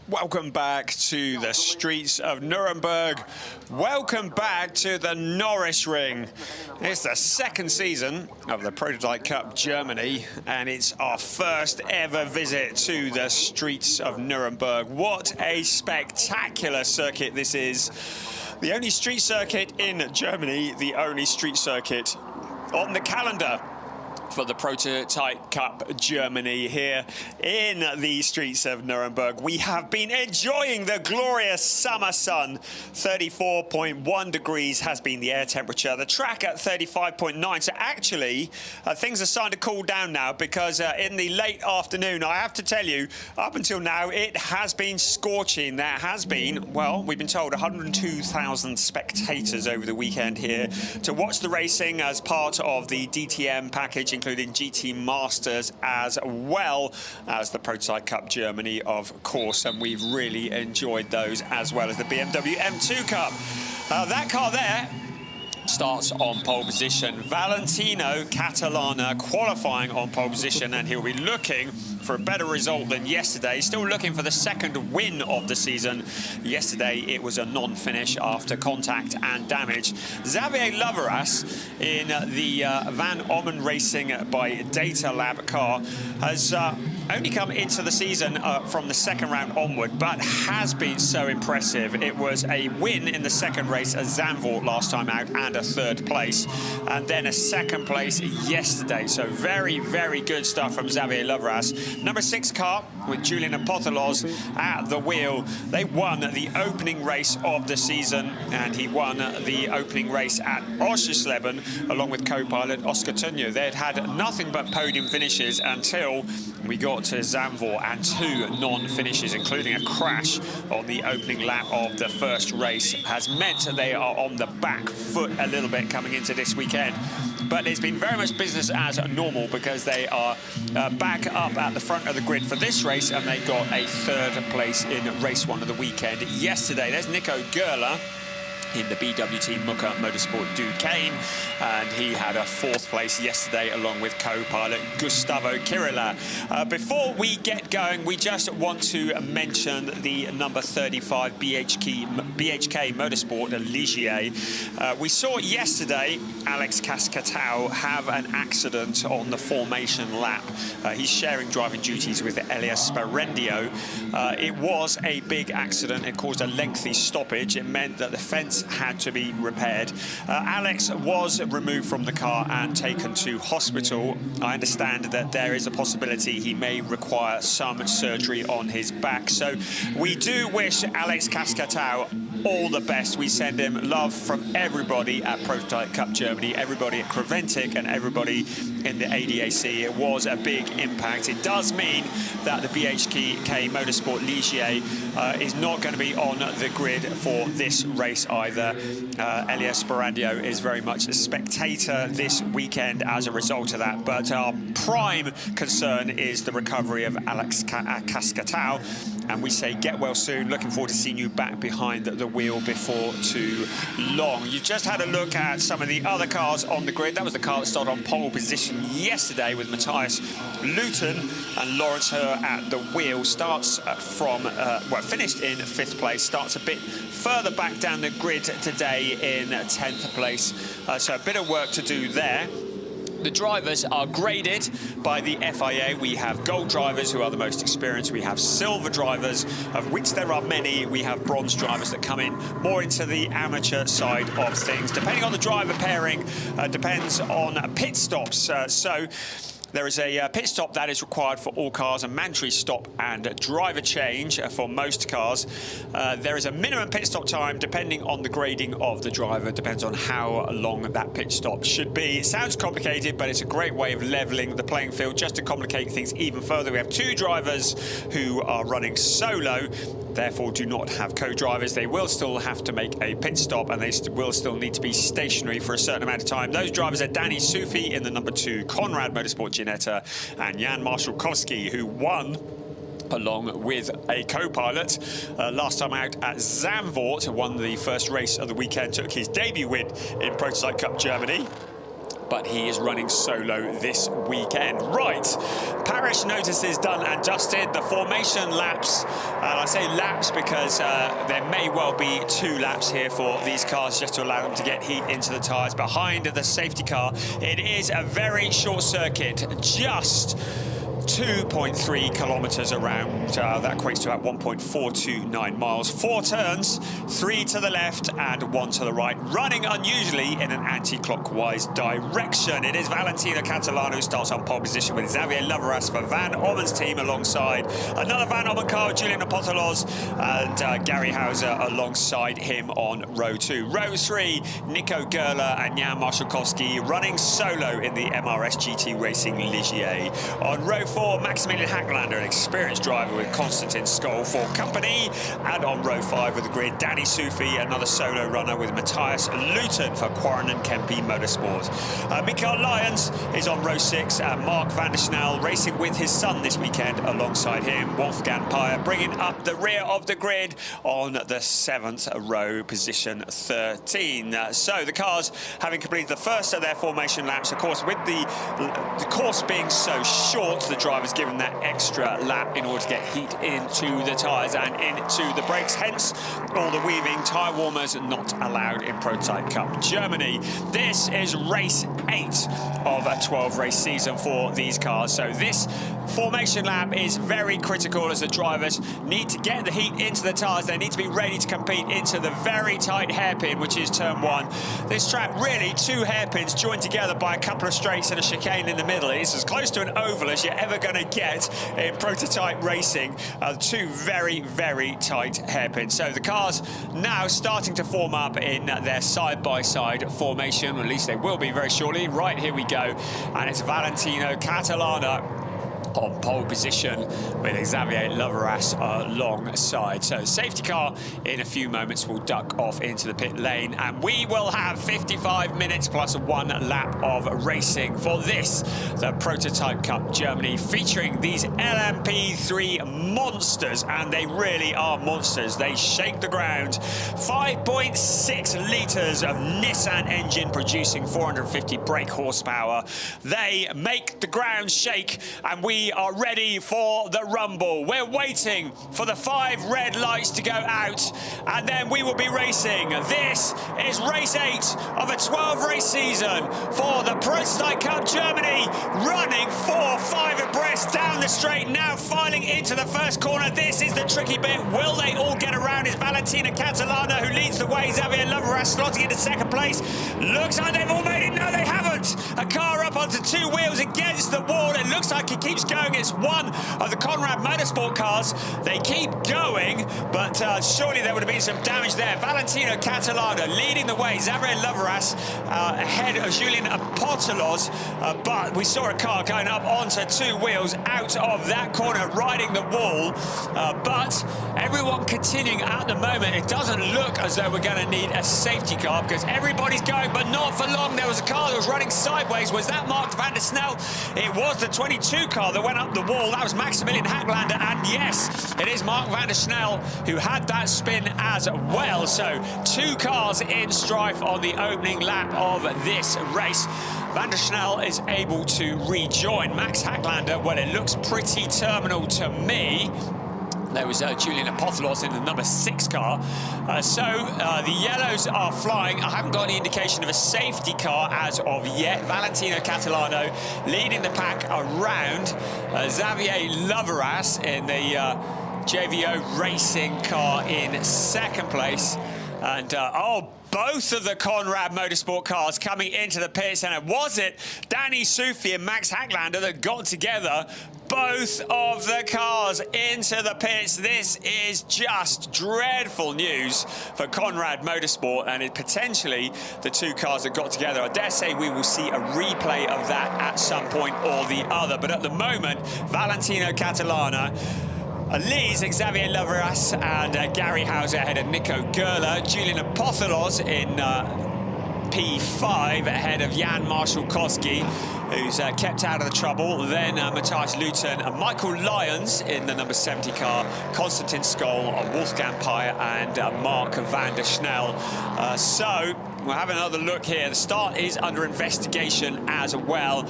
Welcome back to the streets of Nuremberg. Welcome back to the Norisring. It's the second season of the Prototype Cup Germany, and it's our first ever visit to the streets of Nuremberg. What a spectacular circuit this is. The only street circuit in Germany, the only street circuit on the calendar for the Prototype Cup Germany here in the streets of Nuremberg. We have been enjoying the glorious summer sun. 34.1 degrees has been the air temperature. The track at 35.9. So actually, things are starting to cool down now because in the late afternoon, I have to tell you, up until now, it has been scorching. There has been, well, we've been told 102,000 spectators over the weekend here to watch the racing as part of the DTM package, including GT Masters as well as the Prototype Cup Germany, of course, and we've really enjoyed those, as well as the BMW M2 Cup. That car there starts on pole position. Valentino Catalana qualifying on pole position, and he'll be looking for a better result than yesterday. Still looking for the second win of the season. Yesterday it was a non-finish after contact and damage. Xavier Loveras in the Van Ommen Racing by Data Lab car has only come into the season from the second round onward, but has been so impressive. It was a win in the second race at Zandvoort last time out and a third place, and then a second place yesterday. So very, very good stuff from Xavier Loveras. Number 6 car with Julian Apothelos at the wheel. They won the opening race of the season, and he won the opening race at Oschersleben along with co-pilot Oscar Tunyo. They had nothing but podium finishes until we got to Zandvoort, and 2 non-finishes, including a crash on the opening lap of the first race, has meant that they are on the back foot a little bit coming into this weekend. But it's been very much business as normal because they are back up at the front of the grid for this race, and they got a third place in race 1 of the weekend yesterday. There's Nico Gerler in the BWT ADAC Motorsport Duquesne, and he had a 4th place yesterday along with co-pilot Gustavo Kirilla. Before we get going, we just want to mention the number 35 BHK Motorsport Ligier. We saw yesterday Alex Cascatau have an accident on the formation lap. He's sharing driving duties with Elias Sparendio. It was a big accident. It caused a lengthy stoppage. It meant that the fence had to be repaired. Alex was removed from the car and taken to hospital. I understand that there is a possibility he may require some surgery on his back. So we do wish Alex Cascatau all the best. We send him love from everybody at Prototype Cup Germany, everybody at Creventic, and everybody in the ADAC. It was a big impact. It does mean that the BHK Motorsport Ligier is not going to be on the grid for this race either. Elias Sparendio is very much a spectator this weekend as a result of that, but our prime concern is the recovery of Alex Cascatau, and we say get well soon. Looking forward to seeing you back behind the wheel before too long. You just had a look at some of the other cars on the grid. That was the car that started on pole position yesterday with Matthias Luton and Lawrence Herr at the wheel. Starts from, well, finished in 5th place, starts a bit further back down the grid today in 10th place. So a bit of work to do there. The drivers are graded by the FIA. We have gold drivers, who are the most experienced. We have silver drivers, of which there are many. We have bronze drivers that come in more into the amateur side of things. Depending on the driver pairing, depends on pit stops. So there is a pit stop that is required for all cars, a mandatory stop and driver change for most cars. There is a minimum pit stop time depending on the grading of the driver. It depends on how long that pit stop should be. It sounds complicated, but it's a great way of leveling the playing field. Just to complicate things even further, we have 2 drivers who are running solo, therefore do not have co-drivers. They will still have to make a pit stop, and they will still need to be stationary for a certain amount of time. Those drivers are Danny Sufi in the number 2 Conrad Motorsport Ginetta, and Jan Marszałkowski, who won along with a co-pilot last time out at Zandvoort, won the first race of the weekend, took his debut win in Prototype Cup Germany. but he is running solo this weekend. Right, parish notices done and dusted. The formation laps, and I say laps because there may well be 2 laps here for these cars just to allow them to get heat into the tyres behind the safety car. It is a very short circuit, just 2.3 kilometers around. That equates to about 1.429 miles. 4 turns, 3 to the left and 1 to the right, running unusually in an anti-clockwise direction. It is Valentino Catalano who starts on pole position with Xavier Loveras for Van Ommen's team alongside another Van Ommen car, Julian Apostolos, and Gary Hauser alongside him on row 2. Row 3, Nico Gerler and Jan Marszalkowski running solo in the MRS GT Racing Ligier. On row 4, Maximilian Hacklander, an experienced driver with Konstantin Skoll for company. And on row 5 with the grid, Danny Sufi, another solo runner with Matthias Luton for Quarren Kempe Motorsports. Mikael Lyons is on row 6, and Mark van der Snel racing with his son this weekend alongside him. Wolfgang Peyer bringing up the rear of the grid on the 7th row, position 13. So the cars having completed the first of their formation laps, of course, with the course being so short, the driver's given that extra lap in order to get heat into the tyres and into the brakes. Hence, all the weaving, tyre warmers not allowed in Prototype Cup Germany. This is race 8 of a 12-race season for these cars. So this formation lap is very critical as the drivers need to get the heat into the tyres. They need to be ready to compete into the very tight hairpin, which is turn 1. This track, really 2 hairpins joined together by a couple of straights and a chicane in the middle. It's as close to an oval as you're ever going to get in prototype racing. 2 very, very tight hairpins. So the cars now starting to form up in their side-by-side formation, or at least they will be very shortly. Right, here we go, and it's Valentino Catalano on pole position with Xavier Loveras alongside. So safety car in a few moments will duck off into the pit lane, and we will have 55 minutes plus 1 lap of racing for this, the Prototype Cup Germany, featuring these LMP3 monsters, and they really are monsters. They shake the ground. 5.6 litres of Nissan engine producing 450 brake horsepower. They make the ground shake, and we are ready for the rumble. We're waiting for the 5 red lights to go out, and then we will be racing. This is race 8 of a 12-race season for the Prototype Cup Germany, running 4-5 abreast down the straight, now filing into the first corner. This is the tricky bit. Will they all get around? It's Valentino Catalano who leads the way. Xavier Loveras slotting into 2nd place. Looks like they've all made it. No, they haven't. A car up onto 2 wheels against the wall. It looks like it keeps going. It's one of the Conrad Motorsport cars. They keep going, but surely there would have been some damage there. Valentino Catalano leading the way. Xavier Loveras ahead of Julian Apostolos, but we saw a car going up onto 2 wheels out of that corner, riding the wall. But everyone continuing at the moment. It doesn't look as though we're going to need a safety car because everybody's going, but not for long. There was a car that was running sideways. Was that Mark van der Snel? It was the 22 car that went up the wall. That was Maximilian Hacklander, and yes, it is Mark van der Snel who had that spin as well. So 2 cars in strife on the opening lap of this race. Van der Snel is able to rejoin Max Hacklander. Well, it looks pretty terminal to me. There was Julian Apostolos in the number 6 car. The yellows are flying. I haven't got any indication of a safety car as of yet. Valentino Catalano leading the pack around. Xavier Loveras in the JVO racing car in 2nd place. And, both of the Conrad Motorsport cars coming into the pits, and was it Danny Sufi and Max Hacklander that got together? Both of the cars into the pits. This is just dreadful news for Conrad Motorsport, and potentially the 2 cars that got together. I dare say we will see a replay of that at some point or the other, but at the moment, Valentino Catalano leads Xavier Loveras and Gary Hauser ahead of Nico Gerler. Julian Apostolos in P5 ahead of Jan Marszalkowski, who's kept out of the trouble. Then Matthias Luton and Michael Lyons in the number 70 car, Konstantin Skoll, Wolfgang Peyer and Mark van der Snel. So We'll have another look here. The start is under investigation as well.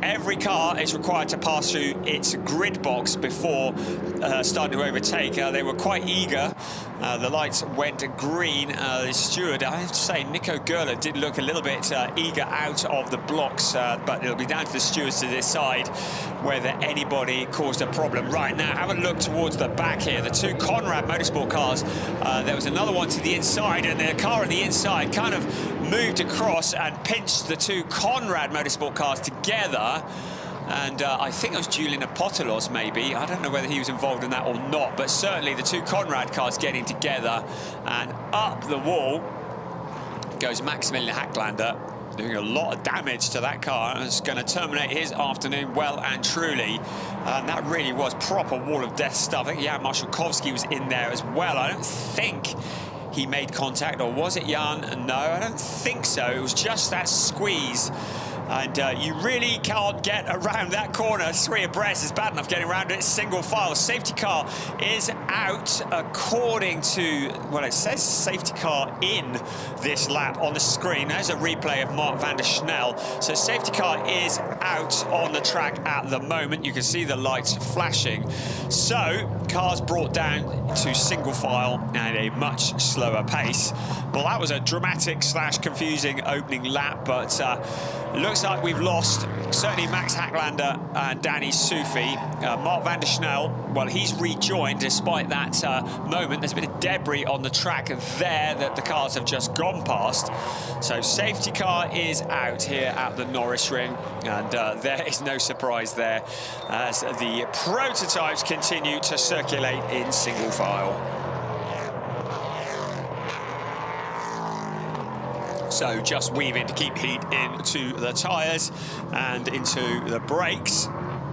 Every car is required to pass through its grid box before starting to overtake. They were quite eager. The lights went green. The steward, I have to say, Nico Gerler did look a little bit eager out of the blocks, but it'll be down to the stewards to decide whether anybody caused a problem. Right, now have a look towards the back here. The two Conrad Motorsport cars, there was another one to the inside, and the car on the inside kind of moved across and pinched the two Conrad Motorsport cars together. And I think it was Julian Apostolos, maybe. I don't know whether he was involved in that or not, but certainly the two Conrad cars getting together, and up the wall goes Maximilian Hacklander, doing a lot of damage to that car, and it's going to terminate his afternoon well and truly. And that really was proper wall of death stuff. I think Jan Marszalkowski was in there as well. I don't think he made contact, or was it Jan? No, I don't think so. It was just that squeeze. And you really can't get around that corner. Three abreast is bad enough getting around it. Single file. Safety car is out according to, well, it says safety car in this lap on the screen. There's a replay of Mark van der Snel. So safety car is out on the track at the moment. You can see the lights flashing. So cars brought down to single file and a much slower pace. Well, that was a dramatic / confusing opening lap, but looks like we've lost certainly Max Hacklander and Danny Sufi. Mark van der Snel, well, he's rejoined despite that moment. There's a bit of debris on the track there that the cars have just gone past. So safety car is out here at the Norisring, and there is no surprise there as the prototypes continue to circulate in single file. So just weaving to keep heat into the tyres and into the brakes.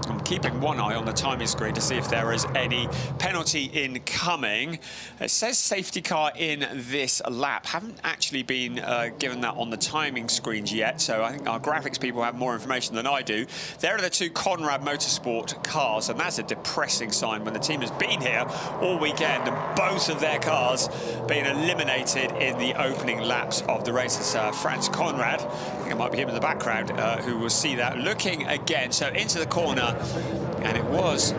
I'm keeping one eye on the timing screen to see if there is any penalty incoming. It says safety car in this lap. Haven't actually been given that on the timing screens yet, so I think our graphics people have more information than I do. There are the two Conrad Motorsport cars, and that's a depressing sign when the team has been here all weekend and both of their cars being eliminated in the opening laps of the race. It's Franz Conrad, I think it might be him in the background, who will see that looking again. So into the corner. And it was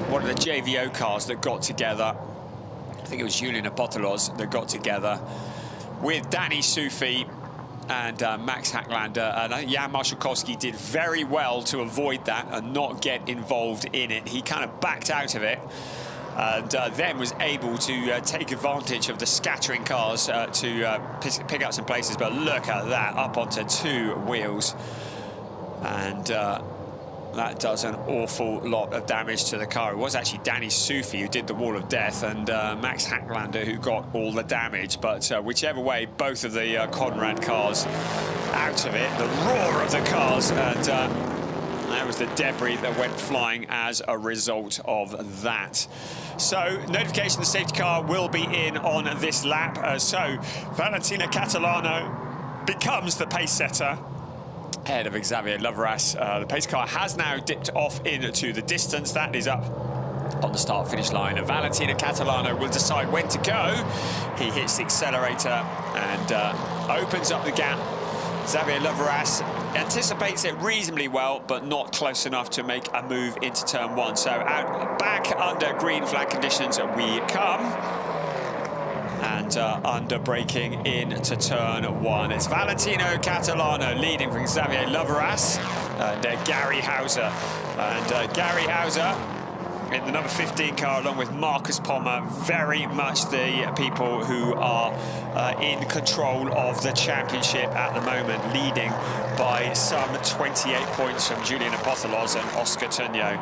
one of the JVO cars that got together. I think it was Julian Apostolos that got together with Danny Sufi and Max Hacklander. And I think Jan Marszalkowski did very well to avoid that and not get involved in it. He kind of backed out of it and then was able to take advantage of the scattering cars to pick up some places. But look at that, up onto two wheels. And that does an awful lot of damage to the car. It was actually Danny Sufi who did the wall of death, and Max Hacklander who got all the damage. But whichever way, both of the Conrad cars out of it. The roar of the cars, and that was the debris that went flying as a result of that. So notification the safety car will be in on this lap. So Valentina Catalano becomes the pace setter ahead of Xavier Loveras. The pace car has now dipped off into the distance. That is up on the start-finish line. Valentina Catalano will decide when to go. He hits the accelerator and opens up the gap. Xavier Loveras anticipates it reasonably well, but not close enough to make a move into turn one. So out back under green flag conditions we come. And under braking into turn one. It's Valentino Catalano leading from Xavier Loveras and Gary Hauser. And Gary Hauser in the number 15 car along with Marcus Pommer, very much the people who are in control of the championship at the moment, leading by some 28 points from Julian Apostolos and Oscar Tunyo.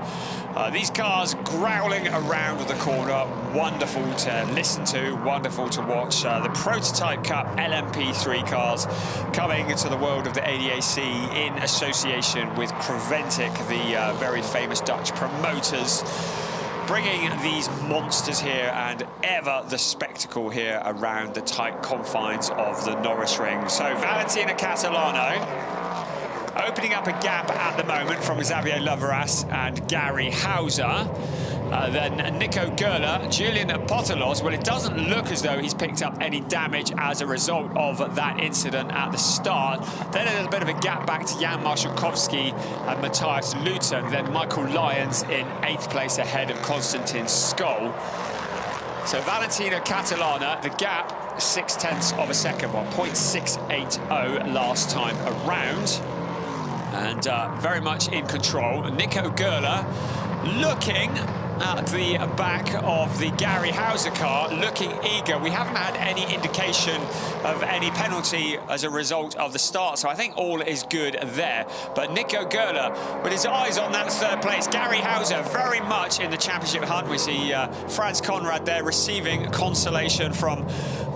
These cars growling around the corner, wonderful to listen to, wonderful to watch. The Prototype Cup LMP3 cars coming into the world of the ADAC in association with Preventic, the very famous Dutch promoters, bringing these monsters here, and ever the spectacle here around the tight confines of the Norisring. So Valentina Catalano opening up a gap at the moment from Xavier Loveras and Gary Hauser. Then Nico Gerler, Julian Potolos. Well, it doesn't look as though he's picked up any damage as a result of that incident at the start. Then a little bit of a gap back to Jan Marszałkowski and Matthias Luton. Then Michael Lyons in 8th place ahead of Konstantin Skol. So Valentino Catalana, the gap, 0.6 of a second, 0.680 last time around. And very much in control. Nico Gerler looking at the back of the Gary Hauser car, looking eager. We haven't had any indication of any penalty as a result of the start, so I think all is good there. But Nico Gerler, with his eyes on that 3rd place. Gary Hauser very much in the championship hunt. We see Franz Conrad there receiving consolation from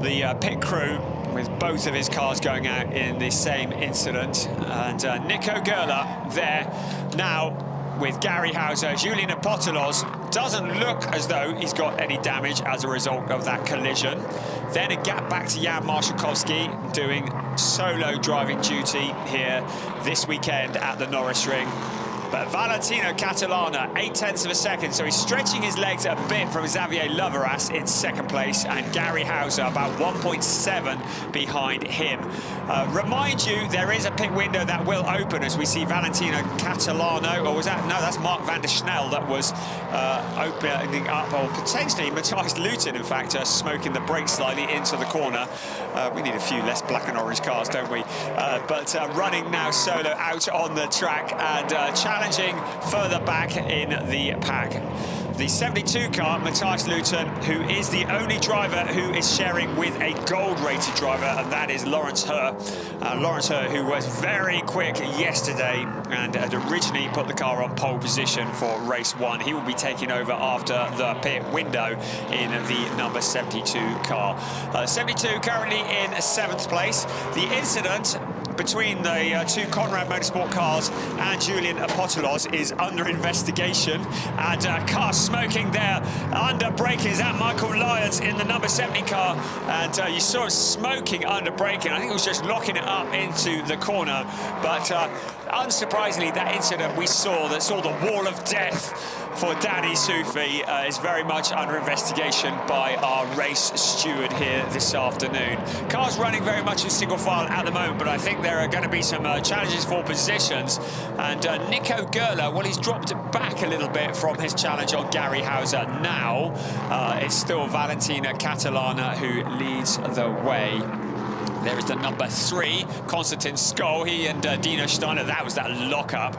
the pit crew, with both of his cars going out in the same incident. And Nico Gerler there now with Gary Hauser. Julian Potolos doesn't look as though he's got any damage as a result of that collision. Then a gap back to Jan Marszałkowski, doing solo driving duty here this weekend at the Norisring. But Valentino Catalana, 0.8 of a second, so he's stretching his legs a bit from Xavier Loveras in 2nd place, and Gary Hauser about 1.7 behind him. Remind you, there is a pit window that will open as we see Valentino Catalano, or was that, no, that's Mark van der Snel that was opening up, or potentially Matthias Luton, in fact, smoking the brakes slightly into the corner. We need a few less black and orange cars, don't we? But running now solo out on the track and challenging further back in the pack. The 72 car, Matthias Luton, who is the only driver who is sharing with a gold-rated driver, and that is Lawrence Herr. Lawrence Herr, who was very quick yesterday and had originally put the car on pole position for race 1. He will be taking over after the pit window in the number 72 car. 72 currently in 7th place. The incident between the 2 Conrad Motorsport cars and Julian Potolos is under investigation, and car smoking there under braking. Is that Michael Lyons in the number 70 car? And you saw him smoking under braking. I think he was just locking it up into the corner, but unsurprisingly, that incident we saw that saw the wall of death for Danny Sufi is very much under investigation by our race steward here this afternoon. Cars running very much in single file at the moment, but I think there are going to be some challenges for positions. And Nico Gerler, well, he's dropped back a little bit from his challenge on Gary Hauser. Now it's still Valentino Catalana who leads the way. There is the number 3, Konstantin Skol. He and Dino Steiner, that was that lockup.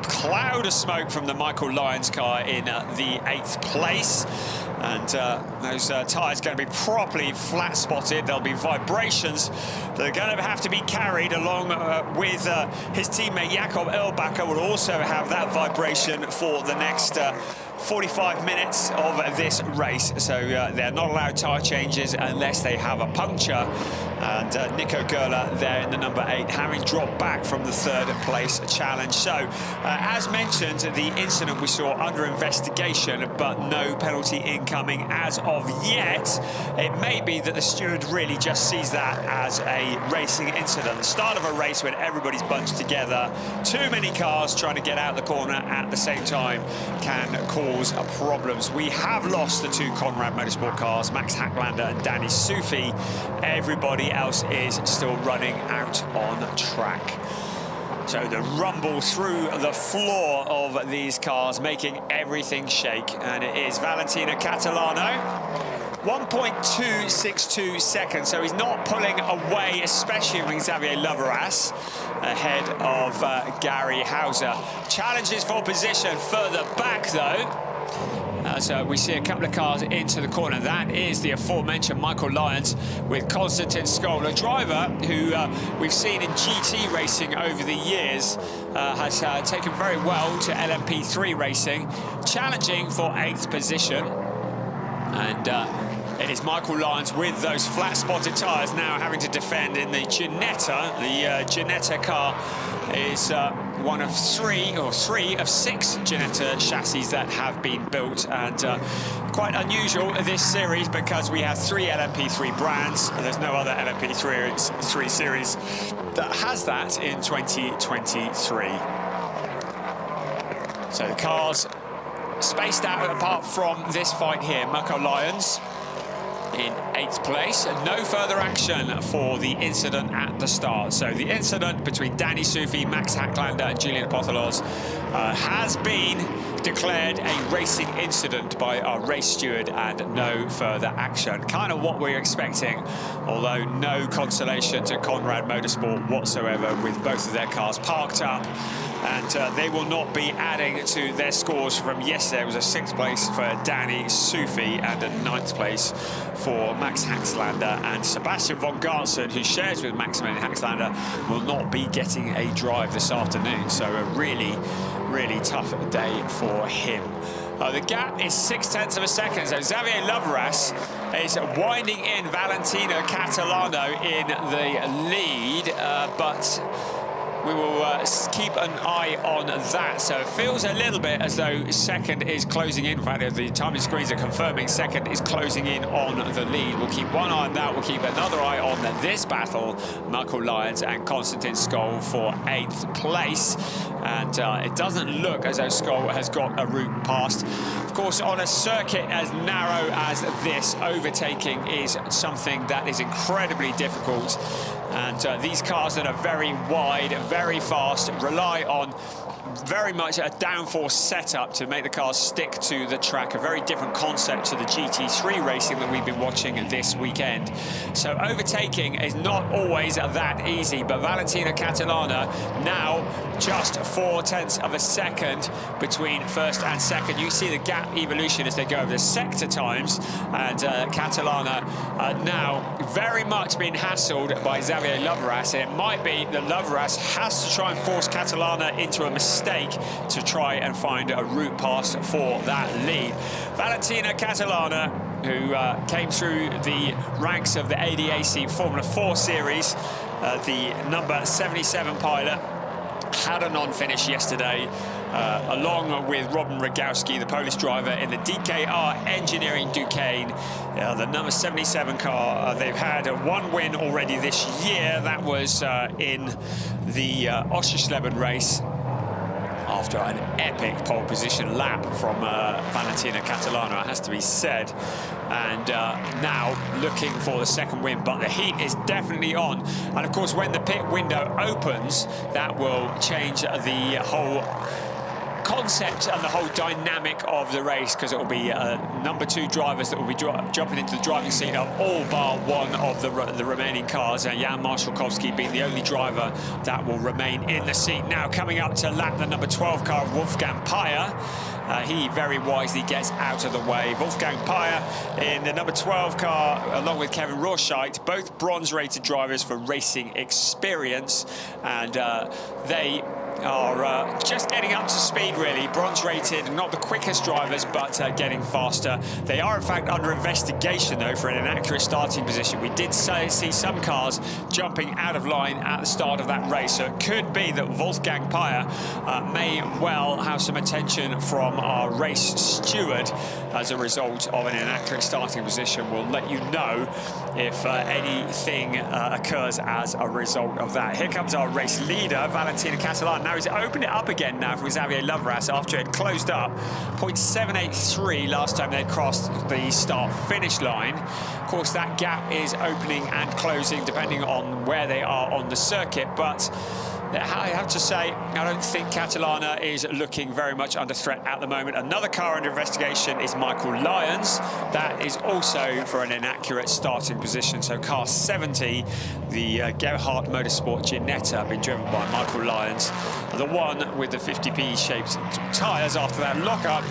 Cloud of smoke from the Michael Lyons car in the 8th place. And those tyres going to be properly flat spotted. There'll be vibrations that are going to have to be carried along with his teammate Jakob Erlbacher will also have that vibration for the next 45 minutes of this race. So they're not allowed tyre changes unless they have a puncture. And Nico Gerler there in the number 8, having dropped back from the 3rd place challenge. So, as mentioned, the incident we saw under investigation, but no penalty incoming as of yet. It may be that the steward really just sees that as a racing incident. The start of a race when everybody's bunched together, too many cars trying to get out the corner at the same time can cause problems. We have lost the 2 Conrad Motorsport cars, Max Hacklander and Danny Sufi. Everybody else is still running out on track. So the rumble through the floor of these cars, making everything shake. And it is Valentino Catalano. 1.262 seconds, so he's not pulling away, especially from Xavier Loveras, ahead of Gary Hauser. Challenges for position further back, though. So we see a couple of cars into the corner. That is the aforementioned Michael Lyons with Konstantin Skol, a driver who we've seen in GT racing over the years, has taken very well to LMP3 racing, challenging for 8th position. And it is Michael Lyons with those flat-spotted tyres now having to defend in the Ginetta. The Ginetta car is one of three of 6 Ginetta chassis that have been built, and quite unusual this series because we have 3 LMP3 brands and there's no other LMP3 series that has that in 2023. So the cars spaced out apart from this fight here. Marco Lyons in 8th place. No further action for the incident at the start. So the incident between Danny Soufi, Max Hacklander and Julian Apothelos has been declared a racing incident by our race steward, and no further action. Kind of what we're expecting, although no consolation to Conrad Motorsport whatsoever, with both of their cars parked up. And they will not be adding to their scores from yesterday. It was a 6th place for Danny Soufi and a 9th place for Max Hacklander. And Sebastian von Gartzen, who shares with Maximilian Hacklander, will not be getting a drive this afternoon. So a really, really tough day for him. The gap is 0.6 of a second. So Xavier Loveras is winding in Valentino Catalano in the lead, but we will keep an eye on that. So it feels a little bit as though second is closing in. In fact, the timing screens are confirming second is closing in on the lead. We'll keep one eye on that. We'll keep another eye on this battle. Marco Lyons and Konstantin Skoll for 8th place. And it doesn't look as though Skoll has got a route past. Of course, on a circuit as narrow as this, overtaking is something that is incredibly difficult. And these cars that are very wide, very fast, rely on very much a downforce setup to make the cars stick to the track. A very different concept to the GT3 racing that we've been watching this weekend. So overtaking is not always that easy, but Valentino Catalana now just 0.4 of a second between first and second. You see the gap evolution as they go over the sector times, and Catalana now very much being hassled by Xavier Loveras. And it might be that Loveras has to try and force Catalana into a mistake to try and find a route past for that lead. Valentino Catalana, who came through the ranks of the ADAC Formula 4 Series, the number 77 pilot, had a non-finish yesterday, along with Robin Rogowski, the Polish driver in the DKR Engineering Duquesne, the number 77 car. They've had one win already this year. That was in the Oschersleben race, after an epic pole position lap from Valentino Catalano, it has to be said. And now looking for the second win, but the heat is definitely on. And of course, when the pit window opens, that will change the whole concept and the whole dynamic of the race, because it will be number 2 drivers that will be jumping into the driving seat of all bar one of the remaining cars, Jan Marshalkowski being the only driver that will remain in the seat. Now coming up to lap the number 12 car of Wolfgang Peyer. He very wisely gets out of the way. Wolfgang Peyer in the number 12 car, along with Kevin Rorschach, both bronze-rated drivers for racing experience, and they are just getting up to speed, really. Bronze-rated, not the quickest drivers, but getting faster. They are, in fact, under investigation, though, for an inaccurate starting position. We did see some cars jumping out of line at the start of that race, so it could be that Wolfgang Peyer may well have some attention from our race steward as a result of an inaccurate starting position. We'll let you know if anything occurs as a result of that. Here comes our race leader, Valentino Catalano. Now he's opened it up again now for Xavier Loveras after it closed up 0.783 last time they crossed the start-finish line. Of course, that gap is opening and closing depending on where they are on the circuit, but I have to say, I don't think Catalana is looking very much under threat at the moment. Another car under investigation is Michael Lyons. That is also for an inaccurate starting position. So car 70, the Gerhardt Motorsport Ginetta, being driven by Michael Lyons. The one with the 50p shaped tyres after that lockup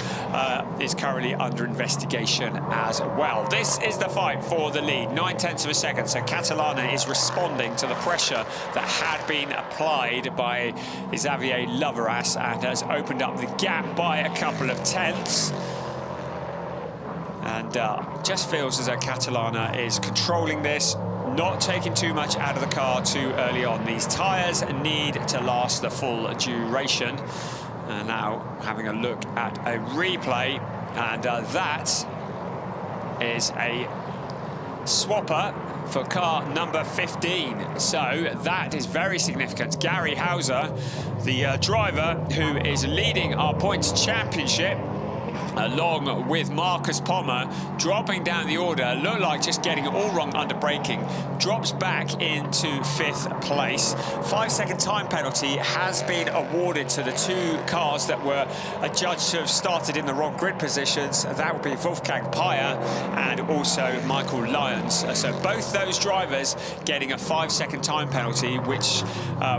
is currently under investigation as well. This is the fight for the lead, 0.9 of a second. So Catalana is responding to the pressure that had been applied by Xavier Loveras and has opened up the gap by a couple of tenths. And just feels as though Catalana is controlling this, not taking too much out of the car too early on. These tyres need to last the full duration. And now having a look at a replay, and that is a swapper for car number 15. So that is very significant. Gary Hauser, the driver who is leading our points championship, along with Marcus Pommer, dropping down the order. Looked like just getting it all wrong under braking. Drops back into 5th place. 5-second time penalty has been awarded to the 2 cars that were adjudged to have started in the wrong grid positions. That would be Wolfgang Pyer and also Michael Lyons. So both those drivers getting a 5-second time penalty, which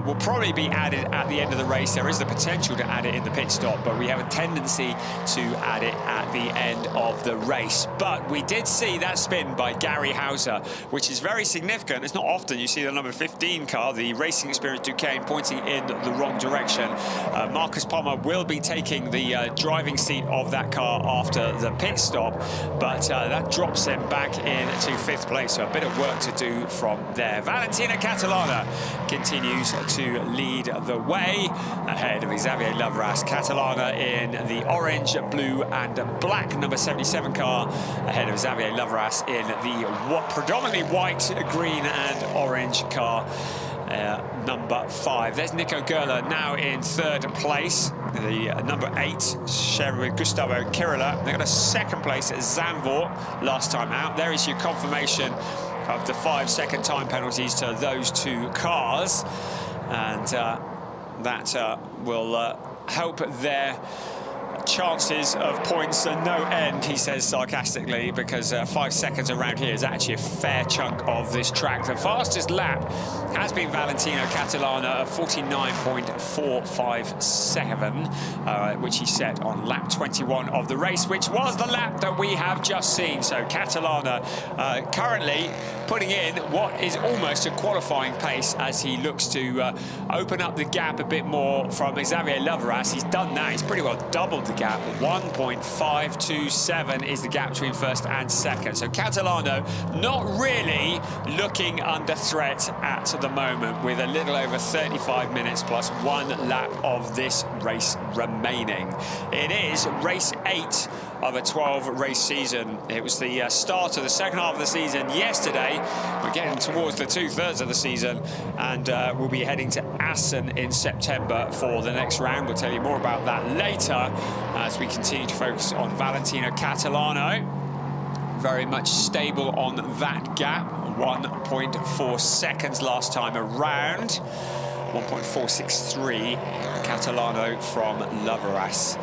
will probably be added at the end of the race. There is the potential to add it in the pit stop, but we have a tendency to add it at the end of the race. But we did see that spin by Gary Hauser, which is very significant. It's not often you see the number 15 car, the Racing Experience Duquesne, pointing in the wrong direction. Marcus Pommer will be taking the driving seat of that car after the pit stop, but that drops him back into 5th place, so a bit of work to do from there. Valentino Catalana continues to lead the way ahead of Xavier Lavras. Catalana in the orange, blue and black number 77 car, ahead of Xavier Lavras in the predominantly white, green and orange car, number 5. There's Nico Gerler now in 3rd place. The number 8, sharing with Gustavo Kirilla. They got a 2nd place at Zandvoort last time out. There is your confirmation of the 5-second time penalties to those 2 cars, and that will help their chances of points are no end, he says sarcastically, because 5 seconds around here is actually a fair chunk of this track. The fastest lap has been Valentino Catalana of 49.457, which he set on lap 21 of the race, which was the lap that we have just seen. So Catalana currently putting in what is almost a qualifying pace as he looks to open up the gap a bit more from Xavier Lavras. He's done that. He's pretty well doubled the gap. 1.527 is the gap between 1st and 2nd. So Catalano not really looking under threat at the moment, with a little over 35 minutes plus 1 lap of this race remaining. It is race 8 of a 12-race season. It was the start of the 2nd half of the season yesterday. We're getting towards the 2/3 of the season, and we'll be heading to Assen in September for the next round. We'll tell you more about that later as we continue to focus on Valentino Catalano. Very much stable on that gap. 1.4 seconds last time around. 1.463 Catalano from Lavras.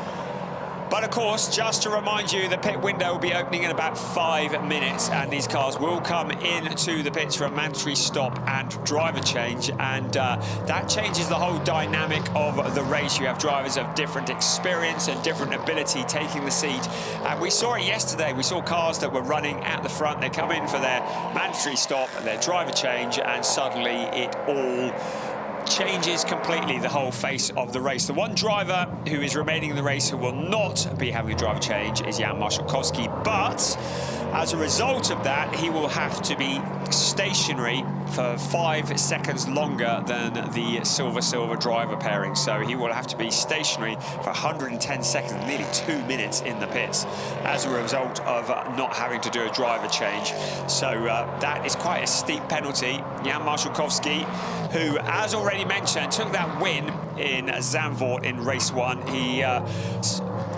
But of course, just to remind you, the pit window will be opening in about 5 minutes, and these cars will come into the pits for a mandatory stop and driver change, and that changes the whole dynamic of the race. You have drivers of different experience and different ability taking the seat, and we saw it yesterday. We saw cars that were running at the front. They come in for their mandatory stop and their driver change, and suddenly it all changes completely the whole face of the race. The one driver who is remaining in the race who will not be having a driver change is Jan Marszalkowski, but as a result of that, he will have to be stationary for 5 seconds longer than the silver-silver driver pairing. So he will have to be stationary for 110 seconds, nearly 2 minutes in the pits, as a result of not having to do a driver change. So that is quite a steep penalty. Jan Marszalkowski, who, as already mentioned, took that win in Zandvoort in race 1. He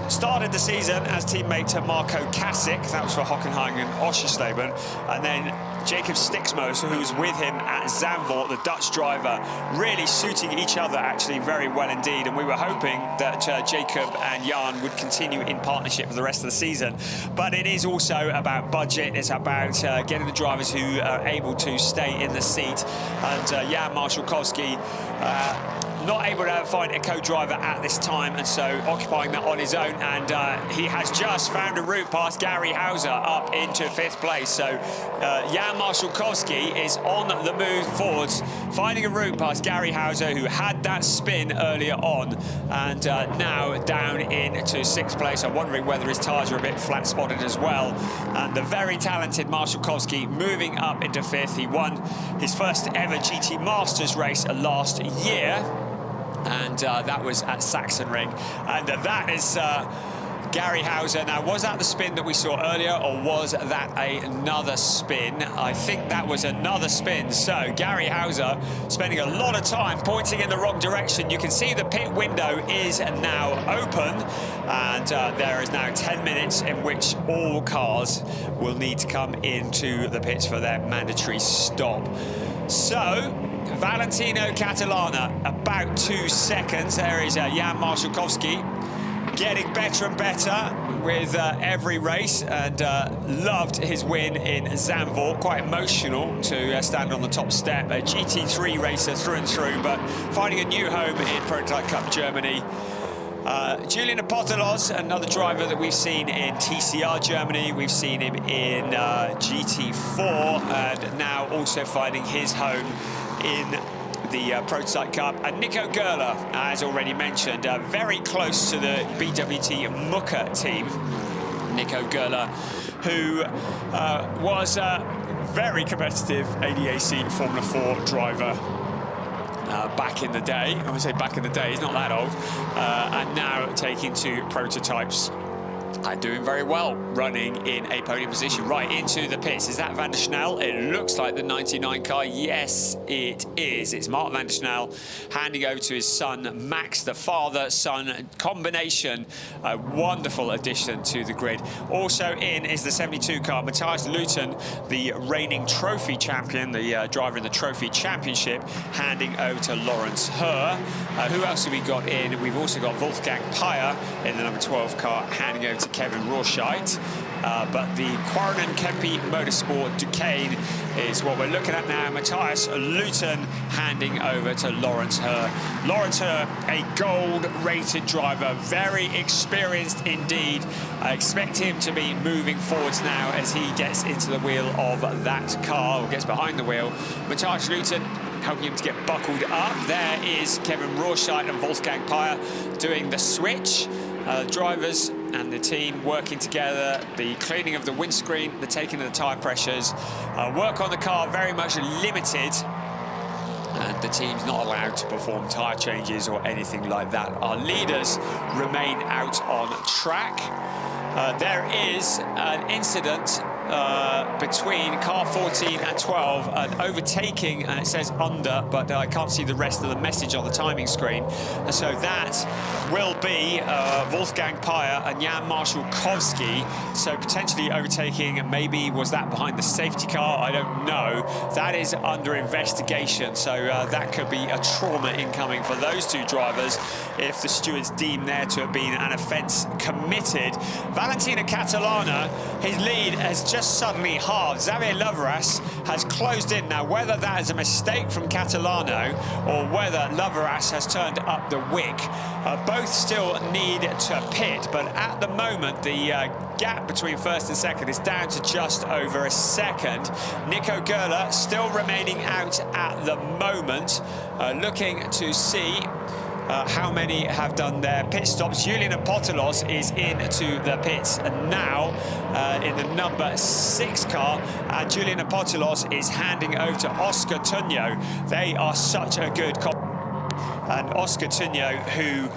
started the season as teammate to Marco Kasich, that was for Hockenheim and Oschersleben, and then Jacob Stixmos, who was with him at Zandvoort, the Dutch driver, really suiting each other actually very well indeed. And we were hoping that Jacob and Jan would continue in partnership for the rest of the season. But it is also about budget. It's about getting the drivers who are able to stay in the seat. And Jan Marszalkowski not able to find a co-driver at this time, and so occupying that on his own, and he has just found a route past Gary Hauser up into 5th place. So Jan Marszalkowski is on the move forwards, finding a route past Gary Hauser, who had that spin earlier on, and now down into 6th place. I'm wondering whether his tyres are a bit flat-spotted as well. And the very talented Marszalkowski moving up into 5th. He won his first ever GT Masters race last year, and that was at Sachsenring, and that is Gary Hauser. Now, was that the spin that we saw earlier, or was that another spin? I think that was another spin. So Gary Hauser spending a lot of time pointing in the wrong direction. You can see the pit window is now open, and there is now 10 minutes in which all cars will need to come into the pits for their mandatory stop. So Valentino Catalana, about 2 seconds. There is Jan Marszałkowski getting better and better with every race, and loved his win in Zandvoort. Quite emotional to stand on the top step. A GT3 racer through and through, but finding a new home in Prototype Cup Germany. Julian Apostolos, another driver that we've seen in TCR Germany. We've seen him in GT4, and now also finding his home in the Prototype Cup. And Nico Gerler, as already mentioned, very close to the BWT Mucker team. Nico Gerler, who was a very competitive ADAC Formula 4 driver back in the day. I would say back in the day, he's not that old. And now taking to prototypes. Doing very well, running in a podium position right into the pits. Is that Van der Snel? It looks like the 99 car. Yes, it is. It's Mark Van der Snel handing over to his son, Max, the father-son combination. A wonderful addition to the grid. Also in is the 72 car, Matthias Luton, the reigning trophy champion, the driver in the trophy championship, handing over to Lawrence Herr. Who else have we got in? We've also got Wolfgang Peyer in the number 12 car, handing over to Kevin Rorscheit. But the Quarren Kempe Motorsport Duquesne is what we're looking at now. Matthias Luton handing over to Lawrence Herr. Lawrence Herr, a gold-rated driver, very experienced indeed. I expect him to be moving forwards now as he gets into the wheel of that car, or gets behind the wheel. Matthias Luton helping him to get buckled up. There is Kevin Rorscheit and Wolfgang Peyer doing the switch. Drivers and the team working together, the cleaning of the windscreen, the taking of the tyre pressures. Work on the car very much limited, and the team's not allowed to perform tyre changes or anything like that. Our leaders remain out on track. There is an incident between car 14 and 12, an overtaking, and it says under, but I can't see the rest of the message on the timing screen. So that will be Wolfgang Peyer and Jan Marszałkowski. So potentially overtaking, maybe was that behind the safety car? I don't know. That is under investigation. So that could be a trauma incoming for those two drivers if the stewards deem there to have been an offence committed. Valentino Catalana, his lead has just suddenly halved. Xavier Loveras has closed in. Now, whether that is a mistake from Catalano or whether Loveras has turned up the wick, both still need to pit. But at the moment, the gap between first and second is down to just over a second. Nico Gerler still remaining out at the moment, looking to see how many have done their pit stops. Julian Apostolos is into the pits now in the number 6 car, and Julian Apostolos is handing over to Oscar Tunyo. They are such a good and Oscar Tunyo, who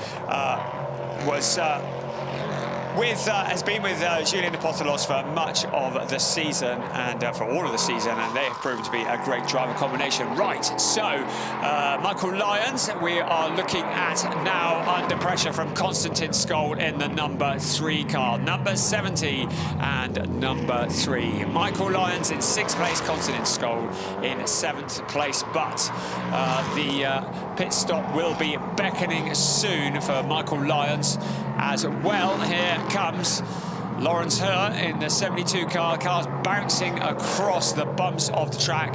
was has been with Julian Apostolos for much of the season and for all of the season, and they have proven to be a great driver combination. Right, so Michael Lyons, we are looking at now under pressure from Konstantin Skoll in the number 3 car, number 70 and number 3. Michael Lyons in 6th place, Konstantin Skoll in 7th place, but the pit stop will be beckoning soon for Michael Lyons as well. Here comes Lawrence Herr in the 72 car. Cars bouncing across the bumps of the track.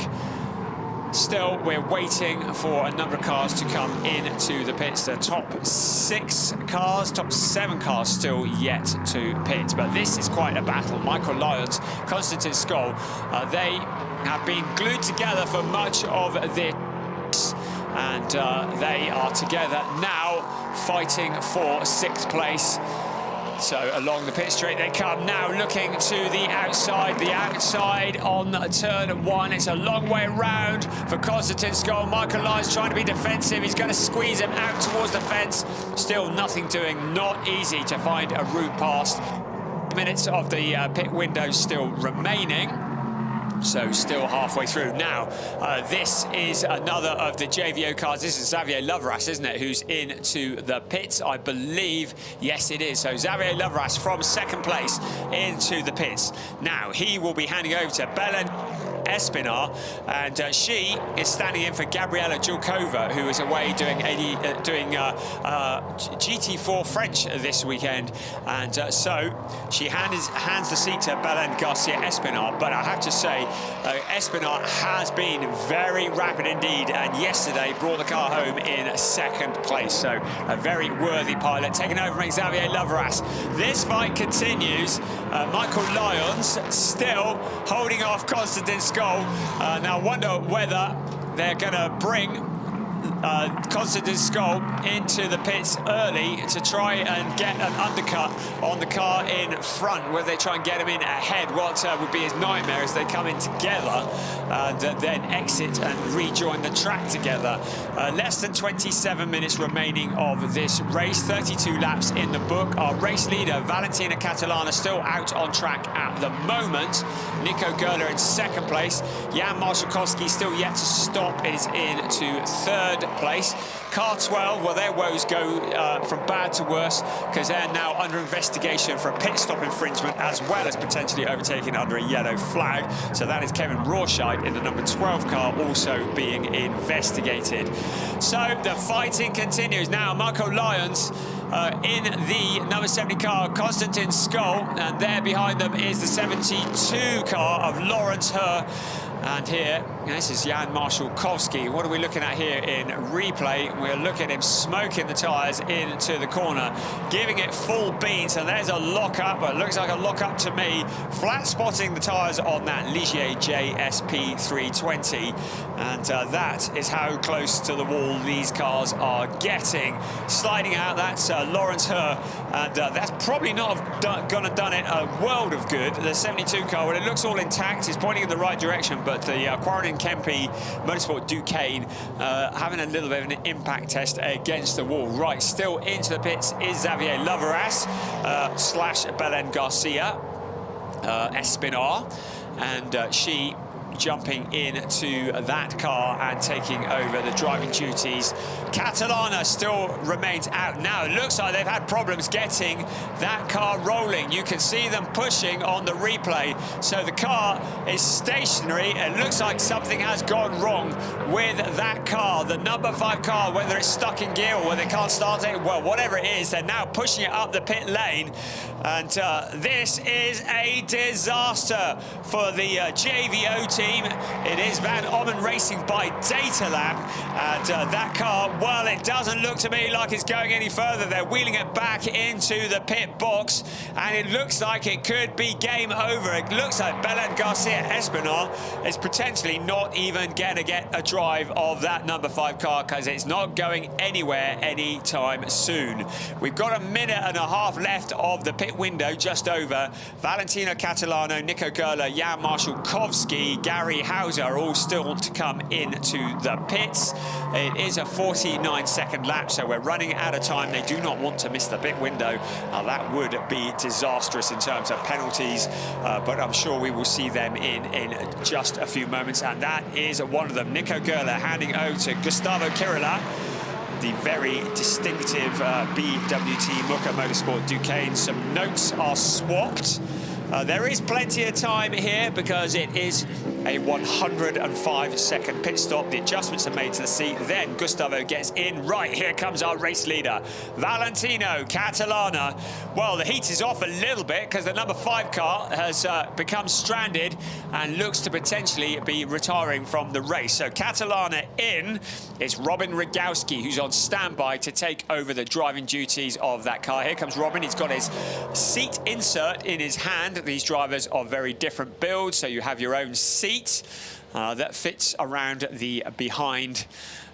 Still, we're waiting for a number of cars to come into the pits. The top 6 cars, top 7 cars still yet to pit. But this is quite a battle. Michael Lyons, Konstantin Skoll, they have been glued together for much of this. And they are together now, fighting for 6th place. So along the pit straight they come now, looking to the outside on turn 1. It's a long way round for Konstantin Skol. Michael Lyons trying to be defensive. He's going to squeeze him out towards the fence. Still nothing doing, not easy to find a route past. Minutes of the pit window still remaining. So still halfway through. Now, this is another of the JVO cars. This is Xavier Loverass, isn't it, who's into the pits, I believe. Yes, it is. So Xavier Loverass from second place into the pits. Now, he will be handing over to Belen Espinar, and she is standing in for Gabriela Julkova, who is away doing GT4 French this weekend, and so she hands the seat to Belen Garcia Espinar. But I have to say, Espinar has been very rapid indeed, and yesterday brought the car home in second place. So a very worthy pilot taking over from Xavier Loverass. This fight continues. Michael Lyons still holding off Konstantin Skol. Now I wonder whether they're going to bring Konstantin Skol into the pits early to try and get an undercut on the car in front, where they try and get him in ahead. What would be his nightmare is they come in together and then exit and rejoin the track together. Less than 27 minutes remaining of this race, 32 laps in the book. Our race leader, Valentina Catalana, still out on track at the moment. Nico Gerler in second place. Jan Marszalkowski still yet to stop, is into third place. Car 12, well, their woes go from bad to worse, because they're now under investigation for a pit stop infringement, as well as potentially overtaking under a yellow flag. So that is Kevin Rorscheid in the number 12 car also being investigated. So the fighting continues. Now Marco Lyons in the number 70 car, Konstantin Skol, and there behind them is the 72 car of Lawrence Herr. And here, this is Jan Marszalkowski. What are we looking at here in replay? We're looking at him smoking the tyres into the corner, giving it full beans, and there's a lock-up. It looks like a lock-up to me. Flat spotting the tyres on that Ligier JSP 320. And that is how close to the wall these cars are getting. Sliding out, that's Lawrence Herr. And that's probably not going to have done it a world of good. The 72 car, well, it looks all intact. It's pointing in the right direction, but the Quarren Kempe Motorsport Duquesne having a little bit of an impact test against the wall. Right, still into the pits is Xavier Loverass slash Belen Garcia Espinar, and she jumping into that car and taking over the driving duties. Catalana still remains out. Now it looks like they've had problems getting that car rolling. You can see them pushing on the replay. So the car is stationary. It looks like something has gone wrong with that car, the number 5 car, whether it's stuck in gear or whether they can't start it. Well, whatever it is, they're now pushing it up the pit lane. And this is a disaster for the JVO team. It is Van Ommen Racing by Datalab, and that car, well, it doesn't look to me like it's going any further. They're wheeling it back into the pit box, and it looks like it could be game over. It looks like Belen Garcia Espinar is potentially not even going to get a drive of that number 5 car, because it's not going anywhere anytime soon. We've got a minute and a half left of the pit window, just over. Valentino Catalano, Nico Gerler, Jan Marszalkowski, Gary Hauser are all still to come into the pits. It is a 49-second lap, so we're running out of time. They do not want to miss the pit window. That would be disastrous in terms of penalties, but I'm sure we will see them in just a few moments, and that is one of them. Nico Gerler handing over to Gustavo Kirilla, the very distinctive BWT Muka Motorsport Duquesne. Some notes are swapped. There is plenty of time here because it is a 105-second pit stop. The adjustments are made to the seat. Then Gustavo gets in. Right, here comes our race leader, Valentino Catalana. Well, the heat is off a little bit because the number 5 car has become stranded and looks to potentially be retiring from the race. So Catalana in. It's Robin Rogowski who's on standby to take over the driving duties of that car. Here comes Robin. He's got his seat insert in his hand. These drivers are very different builds, so you have your own seat that fits around the behind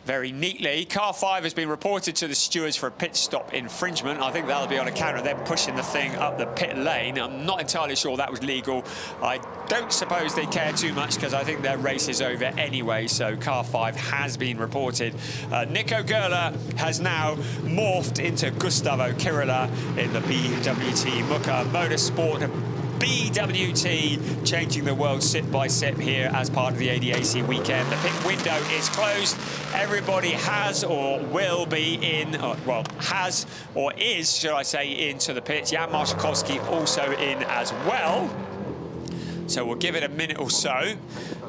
very neatly. Car 5 has been reported to the stewards for a pit stop infringement. I think that'll be on account of them pushing the thing up the pit lane. I'm not entirely sure that was legal. I don't suppose they care too much because I think their race is over anyway, so car 5 has been reported. Nico Gerler has now morphed into Gustavo Kirila in the BWT MX Motorsport BWT, changing the world sit by sit here as part of the ADAC weekend. The pit window is closed. Everybody has or will be in, well, has or is, should I say, into the pits. Jan Marszałkowski also in as well. So we'll give it a minute or so,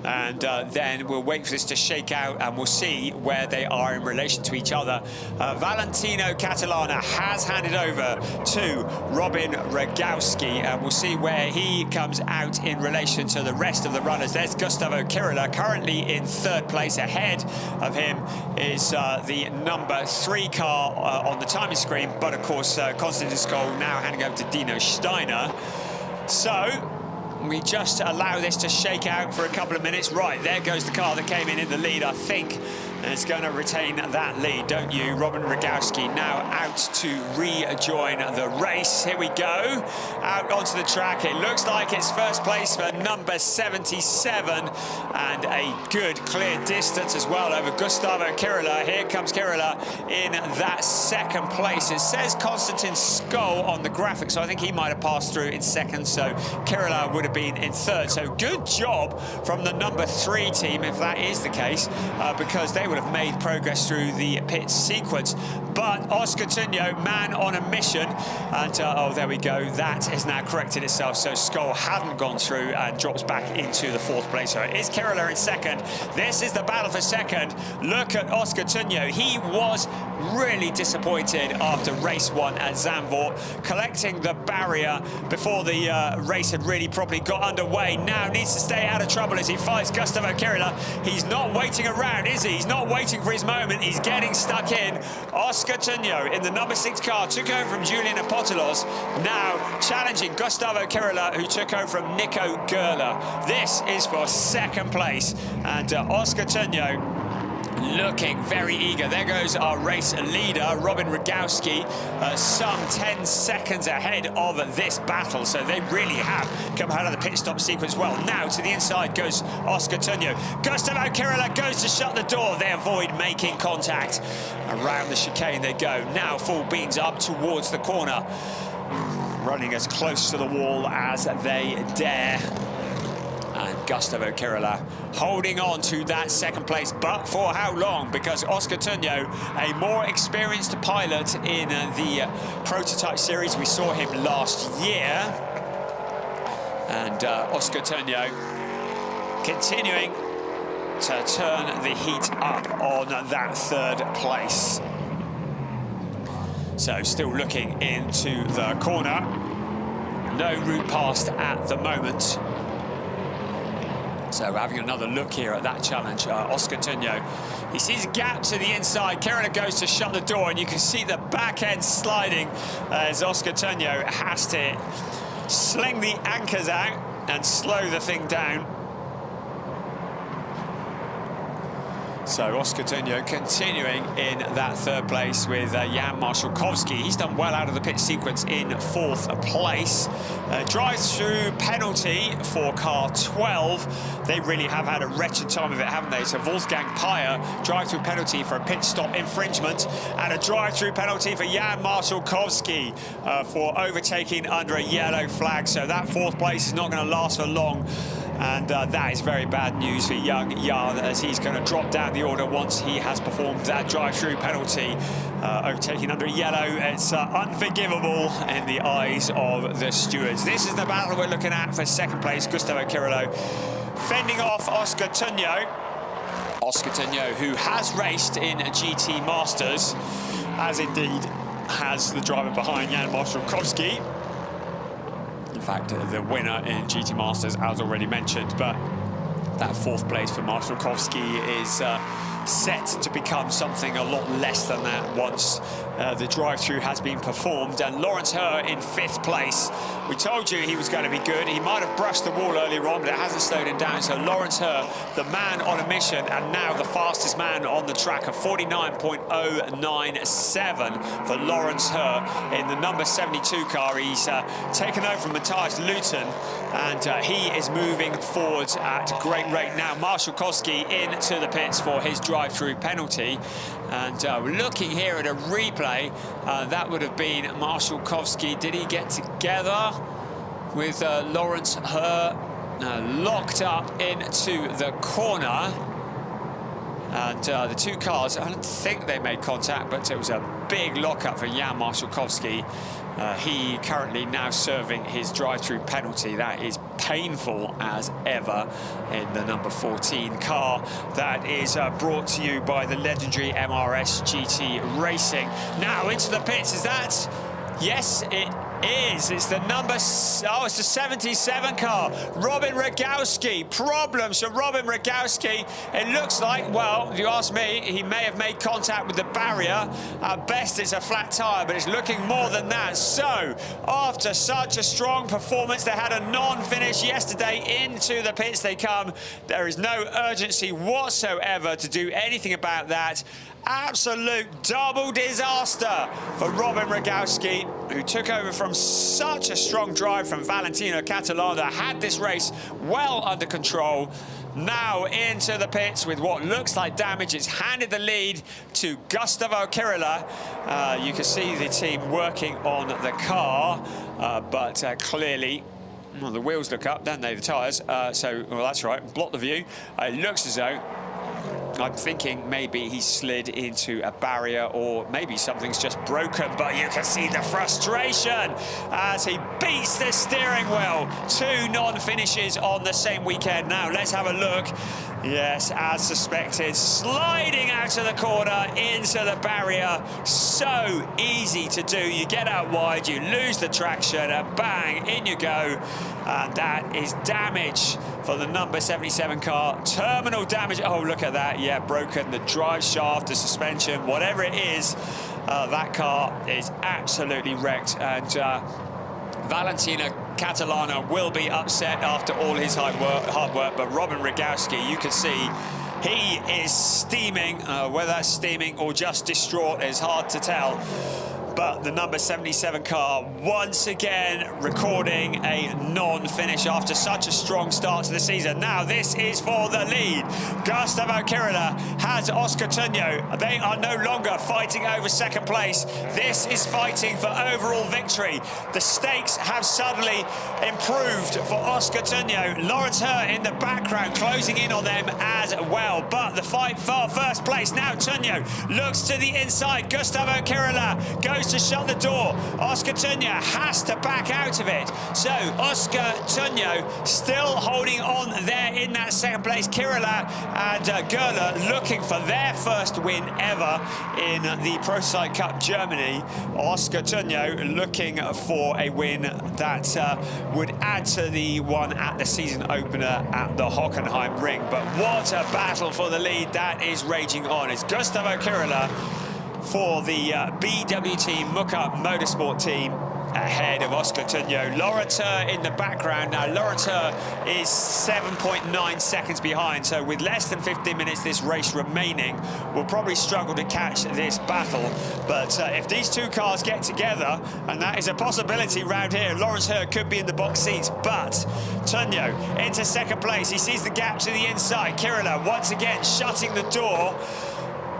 and then we'll wait for this to shake out, and we'll see where they are in relation to each other. Valentino Catalana has handed over to Robin Rogowski, and we'll see where he comes out in relation to the rest of the runners. There's Gustavo Kirila, currently in 3rd place. Ahead of him is the number 3 car on the timing screen, but of course Konstantin Skol now handing over to Dino Steiner. So we just allow this to shake out for a couple of minutes. Right, there goes the car that came in the lead, I think. And it's going to retain that lead, don't you? Robin Rogowski now out to rejoin the race. Here we go, out onto the track. It looks like it's 1st place for number 77, and a good clear distance as well over Gustavo Kirila. Here comes Kirila in that 2nd place. It says Konstantin Skol on the graphic, so I think he might have passed through in 2nd, so Kirila would have been in 3rd. So good job from the number 3 team, if that is the case, because they would have made progress through the pit sequence. But Oscar Tunyo, man on a mission, and oh, there we go, that has now corrected itself, so Skol hadn't gone through and drops back into the 4th place. So it is Kirila in 2nd. This is the battle for 2nd. Look at Oscar Tunyo. He was really disappointed after race 1 at Zandvoort, collecting the barrier before the race had really properly got underway. Now needs to stay out of trouble as he fights Gustavo Kirila. He's not waiting around, is he? He's not waiting for his moment. He's getting stuck in. Oscar Tunyo in the number 6 car took over from Julian Apostolos, now challenging Gustavo Kirila, who took over from Nico Gerler. This is for 2nd place, and Oscar Tunyo looking very eager. There goes our race leader, Robin Rogowski, some 10 seconds ahead of this battle. So they really have come out of the pit stop sequence well. Now to the inside goes Oscar Tunyo. Gustavo Kirila goes to shut the door. They avoid making contact. Around the chicane they go. Now full beans up towards the corner, running as close to the wall as they dare. And Gustavo Kirila holding on to that 2nd place, but for how long? Because Oscar Tunyo, a more experienced pilot in the prototype series, we saw him last year. And Oscar Tunyo continuing to turn the heat up on that 3rd place. So still looking into the corner. No route past at the moment. So having another look here at that challenge, Oscar Tunyo, he sees a gap to the inside. Kirila goes to shut the door, and you can see the back end sliding as Oscar Tunyo has to sling the anchors out and slow the thing down. So Oscar Tunyo continuing in that 3rd place with Jan Marszałkowski. He's done well out of the pit sequence in 4th place. Drive-through penalty for car 12. They really have had a wretched time of it, haven't they? So Wolfgang Peyer, drive-through penalty for a pit stop infringement, and a drive-through penalty for Jan Marszałkowski for overtaking under a yellow flag. So that 4th place is not going to last for long. And that is very bad news for young Jan, as he's going to drop down the order once he has performed that drive-through penalty. Overtaking under yellow, it's unforgivable in the eyes of the stewards. This is the battle we're looking at for 2nd place. Gustavo Kirila fending off Oscar Tunyo. Oscar Tunyo, who has raced in a GT Masters, as indeed has the driver behind, Jan Marszałkowski. In fact, the winner in GT Masters, as already mentioned, but that 4th place for Marszałkowski is set to become something a lot less than that once the drive-through has been performed. And Lawrence Herr in 5th place. We told you he was going to be good. He might have brushed the wall earlier on, but it hasn't slowed him down. So Lawrence Herr, the man on a mission, and now the fastest man on the track, of 49.097 for Lawrence Herr in the number 72 car. He's taken over from Matthias Luton, and he is moving forward at a great rate now. Marshall Kowski into the pits for his drive-through penalty. And we're looking here at a replay. That would have been Marshall Kowski. Did he get together with Lawrence Herr? Locked up into the corner. And the two cars, I don't think they made contact, but it was a big lockup for Jan Marszałkowski. He currently now serving his drive-through penalty. That is painful as ever in the number 14 car. That is brought to you by the legendary MRS GT Racing. Now into the pits, is that? Yes, it is. It's the number, it's the 77 car. Robin Rogowski. Problems for Robin Rogowski. It looks like, well, if you ask me, he may have made contact with the barrier. At best, it's a flat tyre, but it's looking more than that. So, after such a strong performance, they had a non-finish yesterday. Into the pits they come. There is no urgency whatsoever to do anything about that. Absolute double disaster for Robin Rogowski, who took over from such a strong drive from Valentino Catalana, had this race well under control. Now into the pits with what looks like damage. It's handed the lead to Gustavo Kirila. You can see the team working on the car, but clearly, well, the wheels look up, don't they, the tyres? So, well, that's right, block the view. It looks as though, I'm thinking maybe he slid into a barrier, or maybe something's just broken, but you can see the frustration as he beats the steering wheel. 2 non-finishes on the same weekend. Now, let's have a look. Yes, as suspected, sliding out of the corner into the barrier. So easy to do. You get out wide, you lose the traction, and bang, in you go. And that is damage for the number 77 car. Terminal damage. Oh, look at that. Yeah, broken the drive shaft, the suspension, whatever it is. That car is absolutely wrecked. And Valentino Catalana will be upset after all his hard work. But Robin Rogowski, you can see, he is steaming. Whether that's steaming or just distraught is hard to tell. But the number 77 car, once again, recording a non-finish after such a strong start to the season. Now, this is for the lead. Gustavo Kirila has Oscar Tunyo. They are no longer fighting over second place. This is fighting for overall victory. The stakes have suddenly improved for Oscar Tunyo. Lawrence Herr in the background, closing in on them as well. But the fight for first place. Now, Tunyo looks to the inside. Gustavo Kirila goes to shut the door. Oscar Tunyo has to back out of it. So Oscar Tunyo still holding on there in that second place. Kirila and Gerler looking for their first win ever in the Prototype Cup Germany. Oscar Tunyo looking for a win that would add to the one at the season opener at the Hockenheim Ring. But what a battle for the lead that is raging on. It's Gustavo Kirila for the BWT ADAC Motorsport team ahead of Oscar Tunyo. Lawrence Herr in the background. Now, Lawrence Herr is 7.9 seconds behind, so with less than 15 minutes this race remaining, we'll probably struggle to catch this battle. But if these two cars get together, and that is a possibility round here, Lawrence Herr could be in the box seats. But Tunyo into second place. He sees the gap to the inside. Kirila once again shutting the door.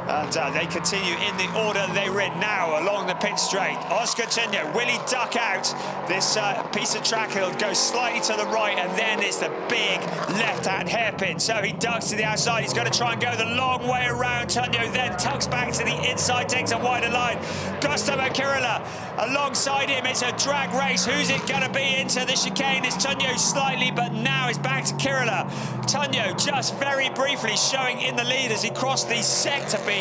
And they continue in the order they were in now along the pit straight. Oscar Tunyo, will he duck out this piece of track? He'll go slightly to the right, and then it's the big left-hand hairpin. So he ducks to the outside. He's going to try and go the long way around. Tunyo then tucks back to the inside, takes a wider line. Gustavo Kirila alongside him. It's a drag race. Who's it going to be into the chicane? It's Tunyo slightly, but now it's back to Kirila. Tunyo just very briefly showing in the lead as he crossed the sector beam.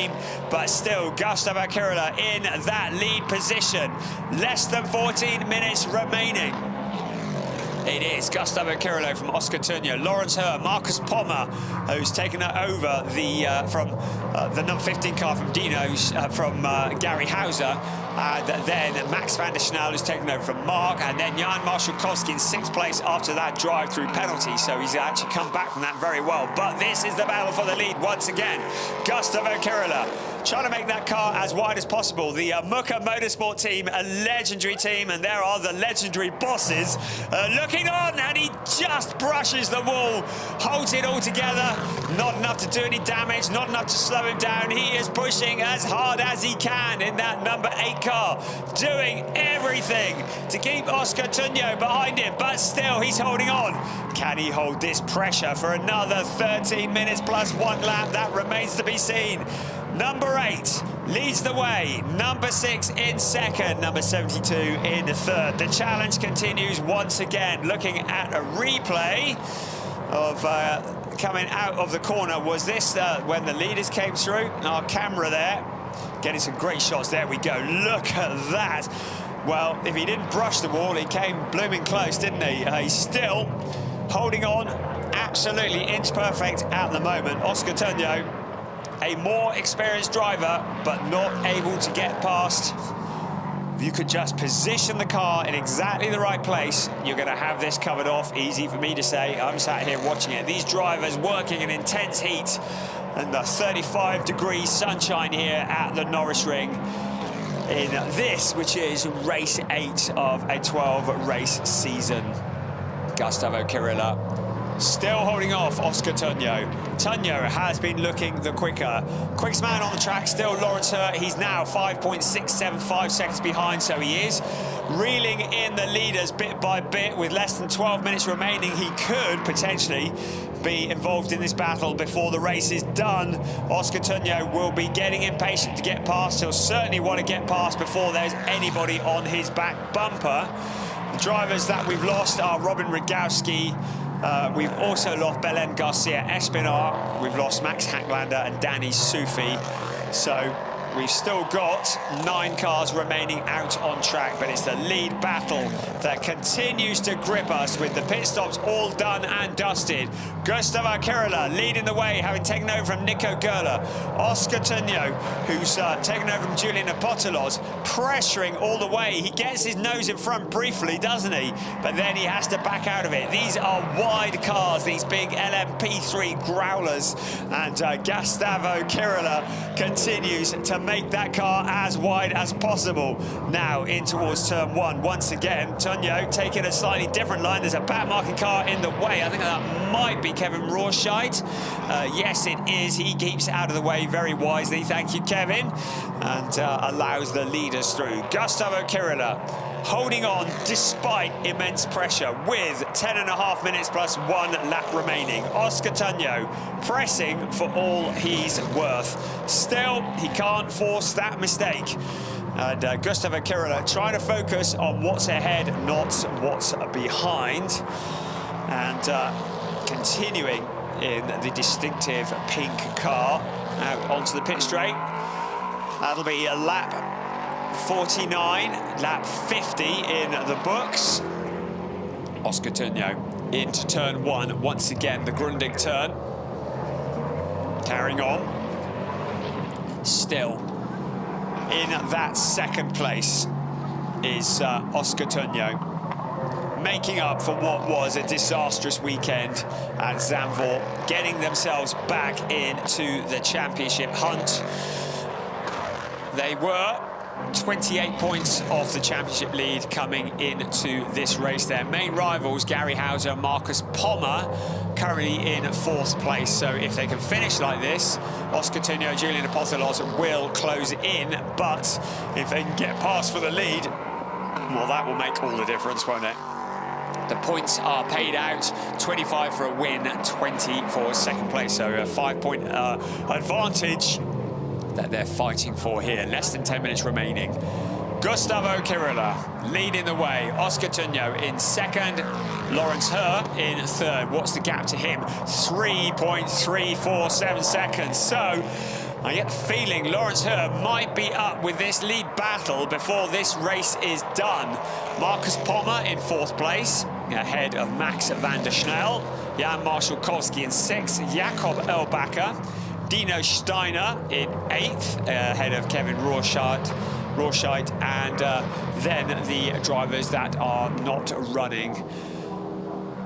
But still, Gustavo Kirila in that lead position. Less than 14 minutes remaining. It is Gustavo Cirillo from Oscar Tunio, Lawrence Herr, Marcus Pommer, who's taken over from the number 15 car from Dino's, from Gary Hauser. Then Max van der Snel, who's taken over from Mark, and then Jan Marszalkowski in 6th place after that drive-through penalty. So he's actually come back from that very well. But this is the battle for the lead once again. Gustavo Cirillo trying to make that car as wide as possible. The ADAC Motorsport team, a legendary team, and there are the legendary bosses looking on, and he just brushes the wall, holds it all together. Not enough to do any damage, not enough to slow him down. He is pushing as hard as he can in that number 8 car, doing everything to keep Oscar Tunio behind him, but still he's holding on. Can he hold this pressure for another 13 minutes plus 1 lap? That remains to be seen. Number 8 leads the way, number 6 in 2nd, number 72 in 3rd. The challenge continues once again. Looking at a replay of coming out of the corner. Was this when the leaders came through? Our camera there, getting some great shots. There we go, look at that. Well, if he didn't brush the wall, he came blooming close, didn't he? He's still holding on, absolutely inch perfect at the moment. Oscar Tunio, a more experienced driver, but not able to get past. If you could just position the car in exactly the right place, you're going to have this covered off. Easy for me to say. I'm sat here watching it. These drivers working in intense heat and the 35-degree sunshine here at the Norisring in this, which is race 8 of a 12-race season. Gustavo Cirillo still holding off Oscar Tunio. Tunio has been looking the quickest man on the track, still Lawrence Herr. He's now 5.675 seconds behind, so he is reeling in the leaders bit by bit. With less than 12 minutes remaining, he could potentially be involved in this battle before the race is done. Oscar Tunio will be getting impatient to get past. He'll certainly want to get past before there's anybody on his back bumper. The drivers that we've lost are Robin Rogowski. We've also lost Belen Garcia Espinar. We've lost Max Hacklander and Danny Sufi. So we've still got 9 cars remaining out on track, but it's the lead battle that continues to grip us with the pit stops all done and dusted. Gustavo Cirillo leading the way, having taken over from Nico Gerler. Oscar Tunio, who's taken over from Julian Apotelos, pressuring all the way. He gets his nose in front briefly, doesn't he? But then he has to back out of it. These are wide cars, these big LMP3 growlers, and Gustavo Cirillo continues to make that car as wide as possible. Now in towards turn 1. Once again, Tunio taking a slightly different line. There's a back marking car in the way. I think that might be Kevin Rorscheit. Yes, it is. He keeps out of the way very wisely. Thank you, Kevin. And allows the leaders through. Gustavo Cirillo holding on despite immense pressure with 10.5 minutes plus 1 lap remaining. Oscar Tunio pressing for all he's worth. Still, he can't force that mistake. And Gustavo Cirillo trying to focus on what's ahead, not what's behind. And continuing in the distinctive pink car out onto the pit straight. That'll be a lap 49, lap 50 in the books. Oscar Tunio into turn 1, once again the Grundig turn. Carrying on. Still in that 2nd place is Oscar Tunio, making up for what was a disastrous weekend at Zandvoort, getting themselves back into the championship hunt. They were 28 points off the championship lead coming into this race. Their main rivals, Gary Hauser and Marcus Pommer, currently in 4th place. So if they can finish like this, Oscar Tunio, Julian Apotelos will close in. But if they can get past for the lead, well, that will make all the difference, won't it? The points are paid out, 25 for a win, 20 for 2nd place. So a 5-point advantage that they're fighting for here. Less than 10 minutes remaining. Gustavo Cirillo leading the way. Oscar Tunio in 2nd. Lawrence Herr in 3rd. What's the gap to him? 3.347 seconds. So I get the feeling Lawrence Herr might be up with this lead battle before this race is done. Marcus Pommer in 4th place. ahead of Max van der Snel. Jan Marszalkowski in 6th, Jakob Erlbacher, Dino Steiner in 8th, ahead of Kevin Rorschach, and then the drivers that are not running.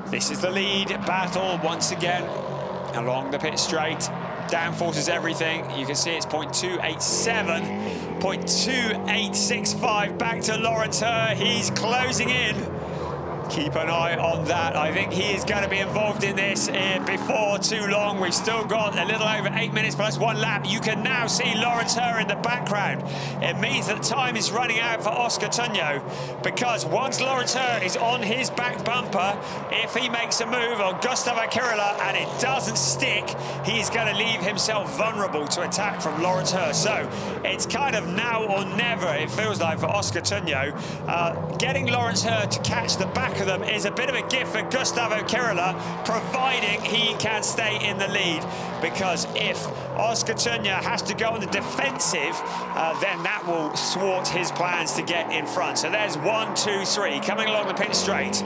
This is the lead battle once again along the pit straight. Downforce is everything. You can see it's 0.287, 0.2865 back to Laurens Herr. He's closing in. Keep an eye on that. I think he is going to be involved in this before too long. We've still got a little over 8 minutes plus 1 lap. You can now see Laurens Herr in the background. It means that time is running out for Oscar Tunjo, because once Laurens Herr is on his back bumper, if he makes a move on Gustavo Kirila and it doesn't stick, he's going to leave himself vulnerable to attack from Laurens Herr. So it's kind of now or never, it feels like, for Oscar Tunjo. Getting Laurens Herr to catch the back of them is a bit of a gift for Gustavo Kirila, providing he can stay in the lead, because if Oscar Tunjo has to go on the defensive, then that will thwart his plans to get in front. So there's 1, 2, 3 coming along the pit straight.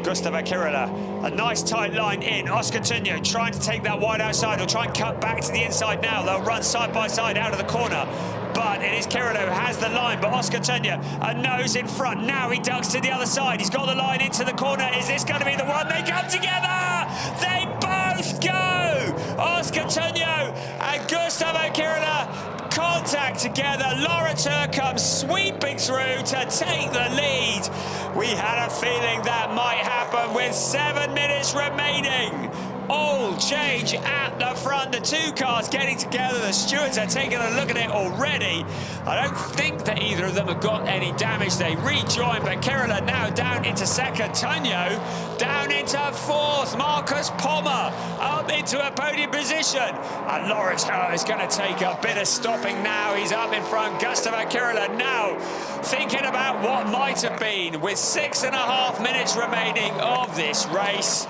Gustavo Kirila, a nice tight line in. Oscar Tunjo trying to take that wide outside, or try and cut back to the inside now. They'll run side by side out of the corner. But it is Kirila who has the line, but Oscar Tunjo, a nose in front. Now he ducks to the other side. He's got the line into the corner. Is this going to be the one? They come together! They both go! Oscar Tunjo and Gustavo Kirila contact together. Laurens Herr comes sweeping through to take the lead. We had a feeling that might happen with 7 minutes remaining. All change at the front. The two cars getting together. The stewards are taking a look at it already. I don't think that either of them have got any damage. They rejoin, but Kirila now down into 2nd. Tunjo down into 4th. Marcus Pommer up into a podium position. And Laurens Herr is going to take a bit of stopping now. He's up in front. Gustavo Kirila now thinking about what might have been with 6.5 minutes remaining of this race.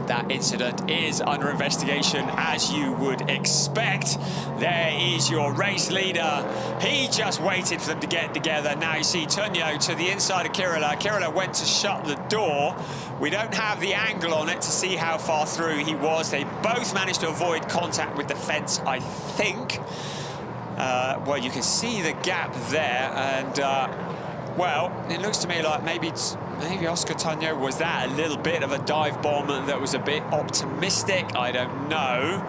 That incident is under investigation, as you would expect. There is your race leader. He just waited for them to get together. Now you see Tunjo to the inside of Kirila. Kirila went to shut the door. We don't have the angle on it to see how far through he was. They both managed to avoid contact with the fence, I think. Well, you can see the gap there, and well, it looks to me like maybe Oscar Tunjo was that a little bit of a dive bomb that was a bit optimistic. I don't know.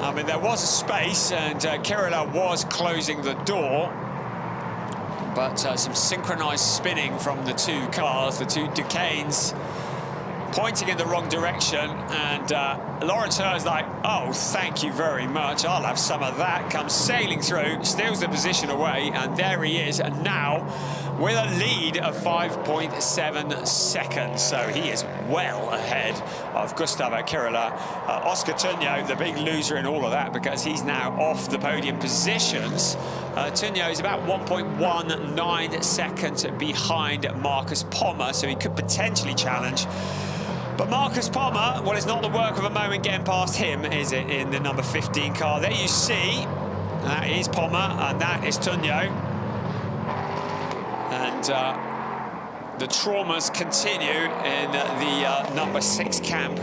I mean, there was a space, and Kirila was closing the door, but some synchronized spinning from the two cars, the two Ducanes, pointing in the wrong direction, and Laurens Herr is like, oh, thank you very much, I'll have some of that. Comes sailing through, steals the position away, and there he is, and now with a lead of 5.7 seconds. So he is well ahead of Gustavo Kirila. Oscar Tunjo, the big loser in all of that, because he's now off the podium positions. Tunjo is about 1.19 seconds behind Marcus Pommer, so he could potentially challenge. But Marcus Pommer, well, it's not the work of a moment getting past him, is it, in the number 15 car? There you see, that is Pommer, and that is Tunjo. And the traumas continue in the number 6 camp.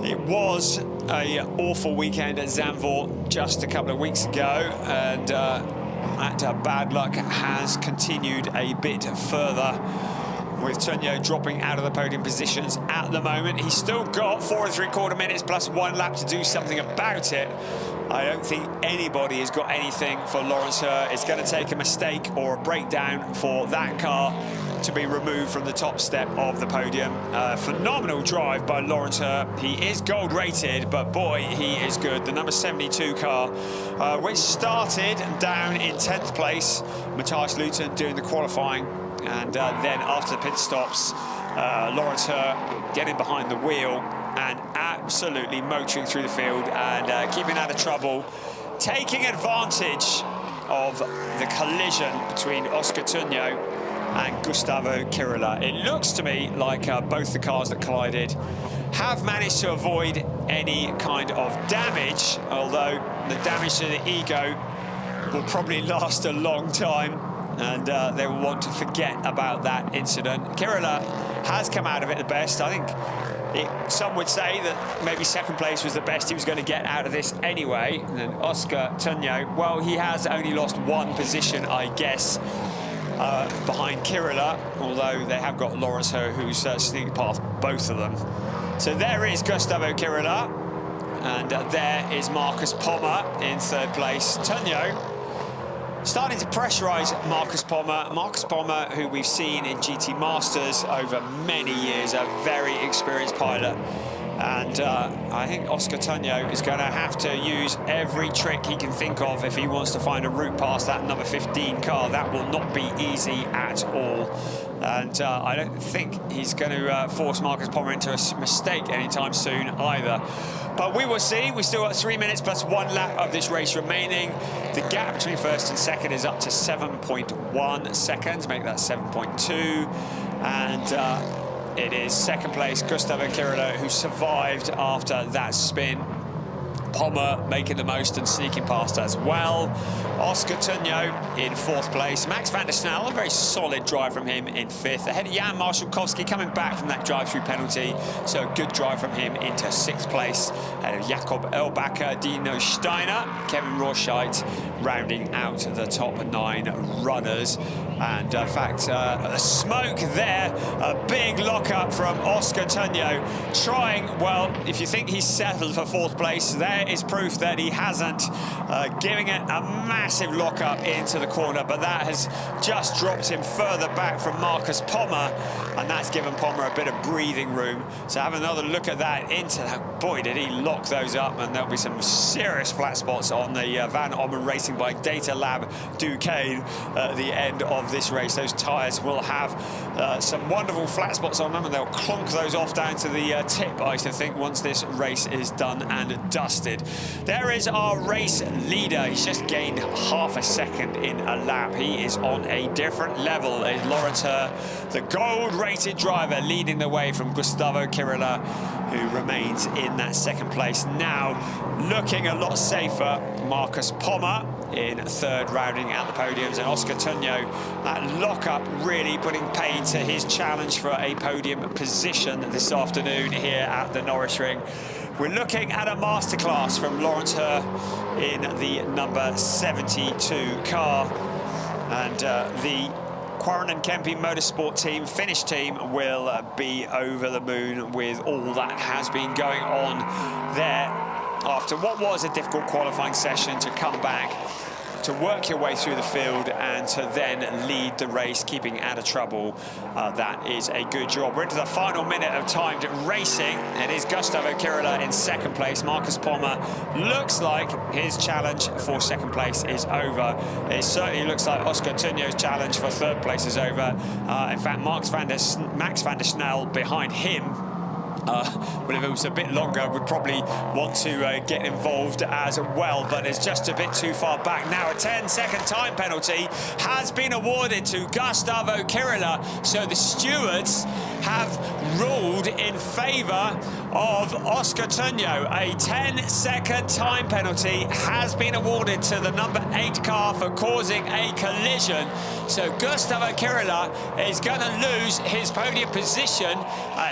It was an awful weekend at Zandvoort just a couple of weeks ago, and that bad luck has continued a bit further, with Tunjo dropping out of the podium positions at the moment. He's still got 4 3/4 minutes plus 1 lap to do something about it. I don't think anybody has got anything for Laurens Herr. It's going to take a mistake or a breakdown for that car to be removed from the top step of the podium. Phenomenal drive by Laurens Herr. He is gold rated, but boy, he is good. The number 72 car, which started down in 10th place. Matthias Luton doing the qualifying. And then after the pit stops, Laurens Herr getting behind the wheel and absolutely motoring through the field and keeping out of trouble, taking advantage of the collision between Oscar Tunjo and Gustavo Kirila. It looks to me like both the cars that collided have managed to avoid any kind of damage, although the damage to the ego will probably last a long time. and they will want to forget about that incident. Kirilov has come out of it the best. I think some would say that maybe second place was the best he was going to get out of this anyway. And then Oscar Tunyo, well, he has only lost one position, I guess, behind Kirilov, although they have got Lawrence Ho, who's sneaked past both of them. So there is Gustavo Kirilov, and there is Marcus Pommer in third place. Tunyo starting to pressurise Marcus Pommer. Marcus Pommer, who we've seen in GT Masters over many years, a very experienced pilot. And I think Oscar Tunyo is going to have to use every trick he can think of if he wants to find a route past that number 15 car. That will not be easy at all. And I don't think he's going to force Marcus Pommer into a mistake anytime soon either. But we will see. We've still got 3 minutes plus 1 lap of this race remaining. The gap between first and second is up to 7.1 seconds. Make that 7.2. And it is second place Gustavo Kirilov, who survived after that spin. Pommer making the most and sneaking past as well. Oscar Tunyo in fourth place. Max van der Snel, a very solid drive from him in fifth. Ahead of Jan Marszalkowski, coming back from that drive-through penalty. So a good drive from him into sixth place. Ahead of Jakob Erlbacher, Dino Steiner, Kevin Rorscheit rounding out the top 9 runners. And in fact, a smoke there, a big lockup from Oscar Tunyo, trying, well, if you think he's settled for fourth place, there is proof that he hasn't, giving it a massive lockup into the corner, but that has just dropped him further back from Marcus Pommer, and that's given Pommer a bit of breathing room. So have another look at that into that. Boy, did he lock those up, and there'll be some serious flat spots on the Van Ommen Racing Bike Data Lab Duquesne at the end of this race. Those tyres will have some wonderful flat spots on them, and they'll clonk those off down to the tip, I should think, once this race is done and dusted. There is our race leader. He's just gained half a second in a lap. He is on a different level. Is Lawrence Herr, the gold-rated driver, leading the way from Gustavo Kirilov, who remains in that second place. Now, looking a lot safer, Marcus Pommer in third, rounding out the podiums, and Oscar Tunyo, that lockup really putting pain to his challenge for a podium position this afternoon here at the Norisring. We're looking at a masterclass from Lawrence Herr in the number 72 car, and the Quarren & Kempe Motorsport team, Finnish team, will be over the moon with all that has been going on there after what was a difficult qualifying session, to come back, to work your way through the field and to then lead the race, keeping out of trouble. That is a good job. We're into the final minute of timed racing. It is Gustavo Kirilov in second place. Marcus Pommer looks like his challenge for second place is over. It certainly looks like Oscar Tunyo's challenge for third place is over. In fact, Max van der Snel behind him. Well, if it was a bit longer, we'd probably want to get involved as well, but it's just a bit too far back. Now, a 10-second time penalty has been awarded to Gustavo Kirilov, so the stewards have ruled in favour of Oscar Tunyo. A 10-second time penalty has been awarded to the number 8 car for causing a collision. So Gustavo Kirilov is going to lose his podium position.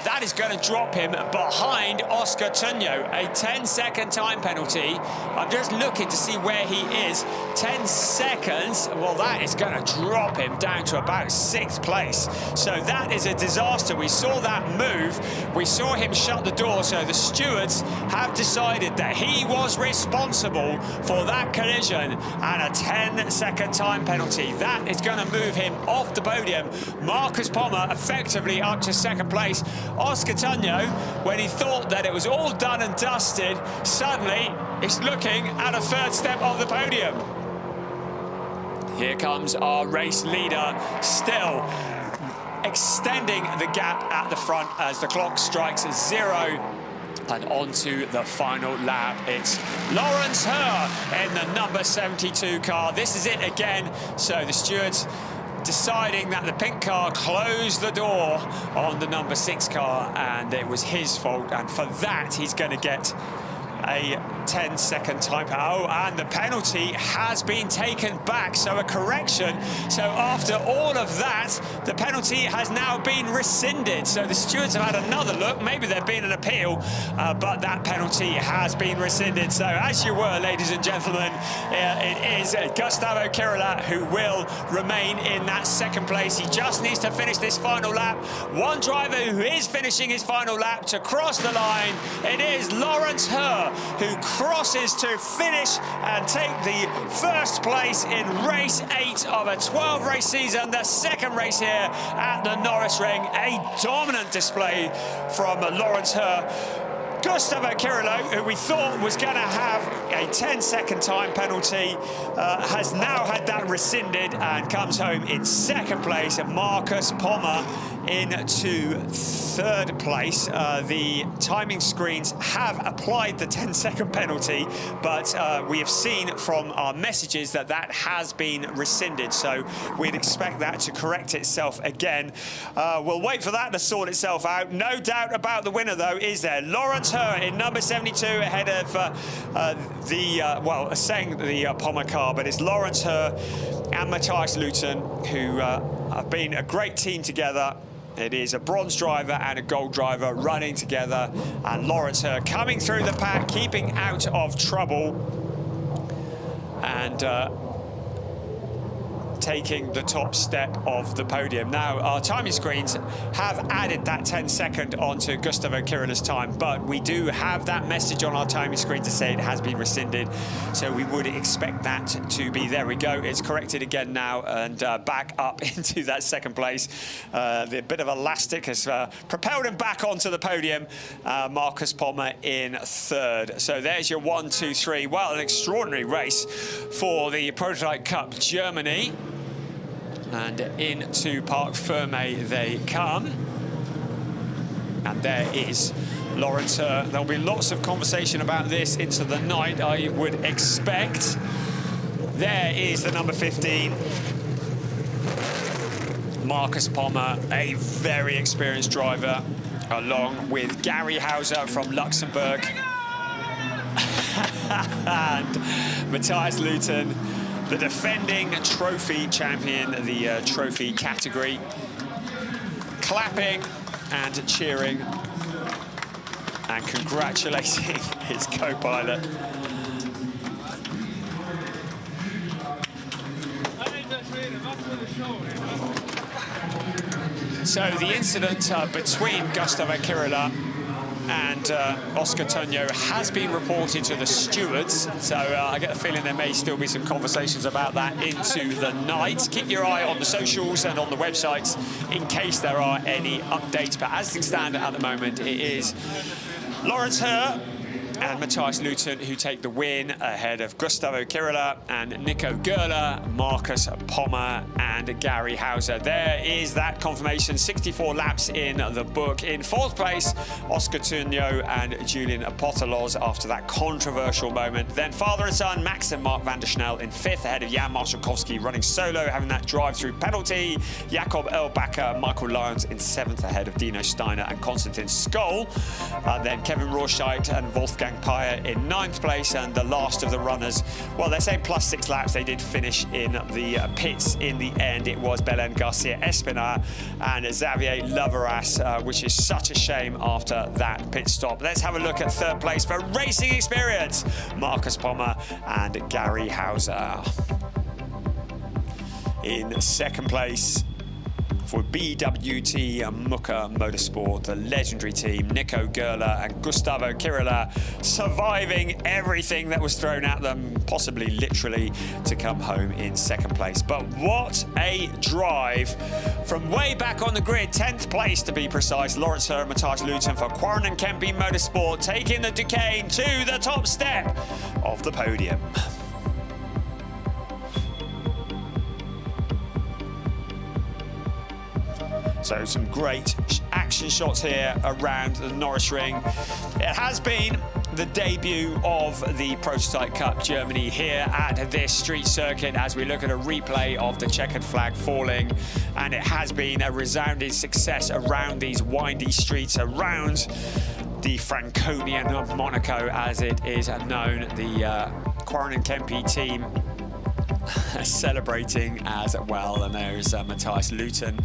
That is going to drop him behind Oscar Tunyo. A 10-second time penalty. I'm just looking to see where he is. 10 seconds. Well, that is going to drop him down to about 6th place. So that is a disaster. We saw that move. We saw him shut the door. So the stewards have decided that he was responsible for that collision, and a 10-second time penalty. That is going to move him off the podium. Marcus Pommer effectively up to second place. Oscar Tunyo, when he thought that it was all done and dusted, suddenly is looking at a third step of the podium. Here comes our race leader, still extending the gap at the front as the clock strikes 0. And on to the final lap. It's Lawrence Herr in the number 72 car. This is it again. So the stewards deciding that the pink car closed the door on the number 6 car, and it was his fault. And for that, he's going to get a 10-second time. Oh, and the penalty has been taken back, so a correction. So after all of that, the penalty has now been rescinded. So the stewards have had another look. Maybe there'd been an appeal, but that penalty has been rescinded. So as you were, ladies and gentlemen, it is Gustavo Kirila who will remain in that second place. He just needs to finish this final lap. One driver who is finishing his final lap to cross the line. It is Lawrence Herr who crosses to finish and take the first place in race 8 of a 12-race season, the second race here at the Norisring. A dominant display from Lawrence Herr. Gustavo Kirila, who we thought was going to have a 10-second time penalty, has now had that rescinded and comes home in second place. Marcus Pommer into third place. The timing screens have applied the 10-second penalty, but we have seen from our messages that that has been rescinded, so we'd expect that to correct itself again. We'll wait for that to sort itself out. No doubt about the winner, though, is there. Lawrence Herr in number 72 ahead of well, saying the Pommer car, but it's Lawrence Herr and Matthias Luton, who have been a great team together. It is a bronze driver and a gold driver running together, and Lawrence Herr coming through the pack, keeping out of trouble, and taking the top step of the podium. Now, our timing screens have added that 10-second onto Gustavo Kirila's time, but we do have that message on our timing screen to say it has been rescinded, so we would expect that to be, there we go, it's corrected again now, and back up into that second place. The bit of elastic has propelled him back onto the podium. Marcus Pommer in third. So there's your 1, 2, 3. Well, an extraordinary race for the Prototype Cup Germany. And into Parc Fermé they come. And there is Lawrence Herr. There'll be lots of conversation about this into the night, I would expect. There is the number 15. Marcus Pommer, a very experienced driver, along with Gary Hauser from Luxembourg. And Matthias Luton, the defending trophy champion, the trophy category, clapping and cheering and congratulating his co-pilot. So the incident between Gustavo Kirila and Oscar Tonio has been reported to the stewards, so I get the feeling there may still be some conversations about that into the night. Keep your eye on the socials and on the websites in case there are any updates, but as things stand at the moment, it is Lawrence Herr and Matthias Luton who take the win ahead of Gustavo Kirila and Nico Gerler, Marcus Pommer and Gary Hauser. There is that confirmation, 64 laps in the book. In fourth place, Oscar Tonio and Julian Apotelos after that controversial moment. Then father and son, Max and Mark van der Snel in fifth ahead of Jan Marszalkowski running solo, having that drive-through penalty. Jakob Erlbacher, Michael Lyons in seventh ahead of Dino Steiner and Konstantin Skoll. Then Kevin Rorschach and Wolfgang Pyer in ninth place, and the last of the runners, well, they're saying plus 6 laps, they did finish in the pits in the end. It was Belen Garcia Espinar and Xavier Lavaras, which is such a shame after that pit stop. Let's have a look at third place for racing experience, Marcus Pommer and Gary Hauser. In second place for BWT Muka Motorsport, the legendary team, Nico Gerler and Gustavo Kirila, surviving everything that was thrown at them, possibly literally, to come home in second place. But what a drive from way back on the grid, 10th place to be precise. Lawrence Herr and Matthias Luton for Quarren and Kempe Motorsport, taking the Duquesne to the top step of the podium. So some great action shots here around the Norisring. It has been the debut of the Prototype Cup Germany here at this street circuit as we look at a replay of the checkered flag falling, and it has been a resounding success around these windy streets around the Franconian of Monaco, as it is known. The Quarren Kempe team celebrating as well, and there's Matthias Luton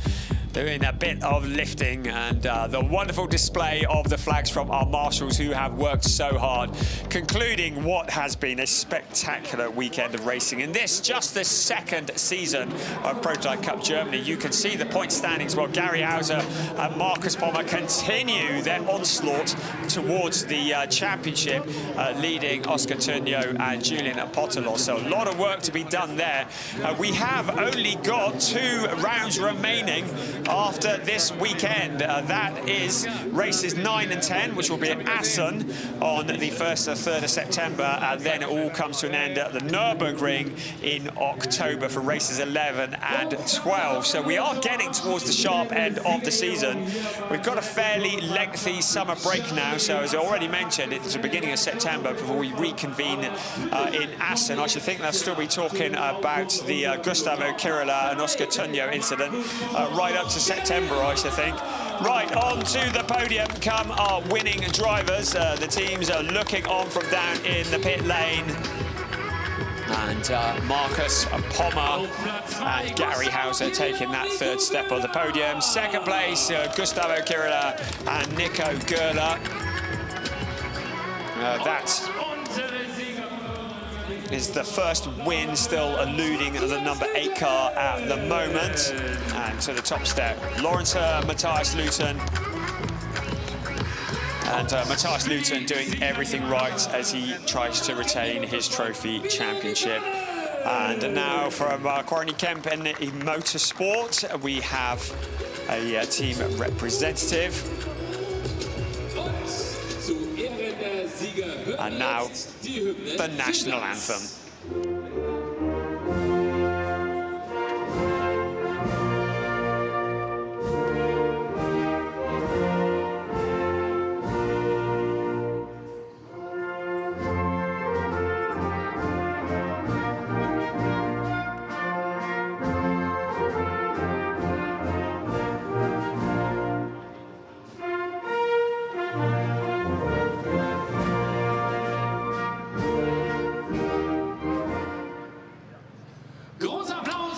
doing a bit of lifting, and the wonderful display of the flags from our marshals who have worked so hard, concluding what has been a spectacular weekend of racing. In this, just the second season of Prototype Cup Germany, you can see the point standings while Gary Hauser and Marcus Pommer continue their onslaught towards the championship, leading Oscar Turnio and Julian Apotelos. So a lot of work to be done there. We have only got 2 rounds remaining after this weekend. That is races 9 and 10, which will be at Assen on the 1st and 3rd of September, and then it all comes to an end at the Nuremberg Ring in October for races 11 and 12. So we are getting towards the sharp end of the season. We've got a fairly lengthy summer break now, so as I already mentioned, it's the beginning of September before we reconvene in Assen. I should think they'll still be talking about the Gustavo Kirila and Oscar Turnio incident right up to September, I should think. Right, on to the podium come our winning drivers. The teams are looking on from down in the pit lane. And Marcus Pommer and Gary Hauser taking that 3rd step on the podium. 2nd place, Gustavo Kirila and Nico Gerler. That is the first win, still eluding the number 8 car at the moment. And to the top step, Lawrence Matthias Luton. And Matthias Luton doing everything right as he tries to retain his trophy championship. And now from Quarren Kempe Motorsport, we have a team representative. And now the national anthem.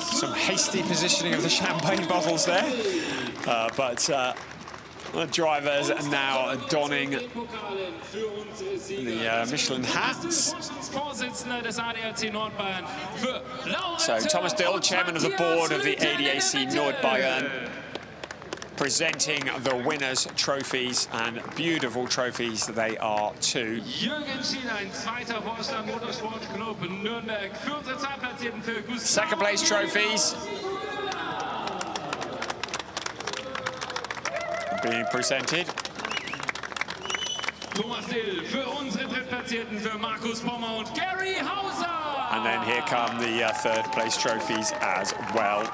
Some hasty positioning of the champagne bottles there, but the drivers are now donning the Michelin hats. So Thomas Dill, chairman of the board of the ADAC Nordbayern, presenting the winners' trophies, and beautiful trophies they are too. Second place trophies being presented. And then here come the 3rd place trophies as well.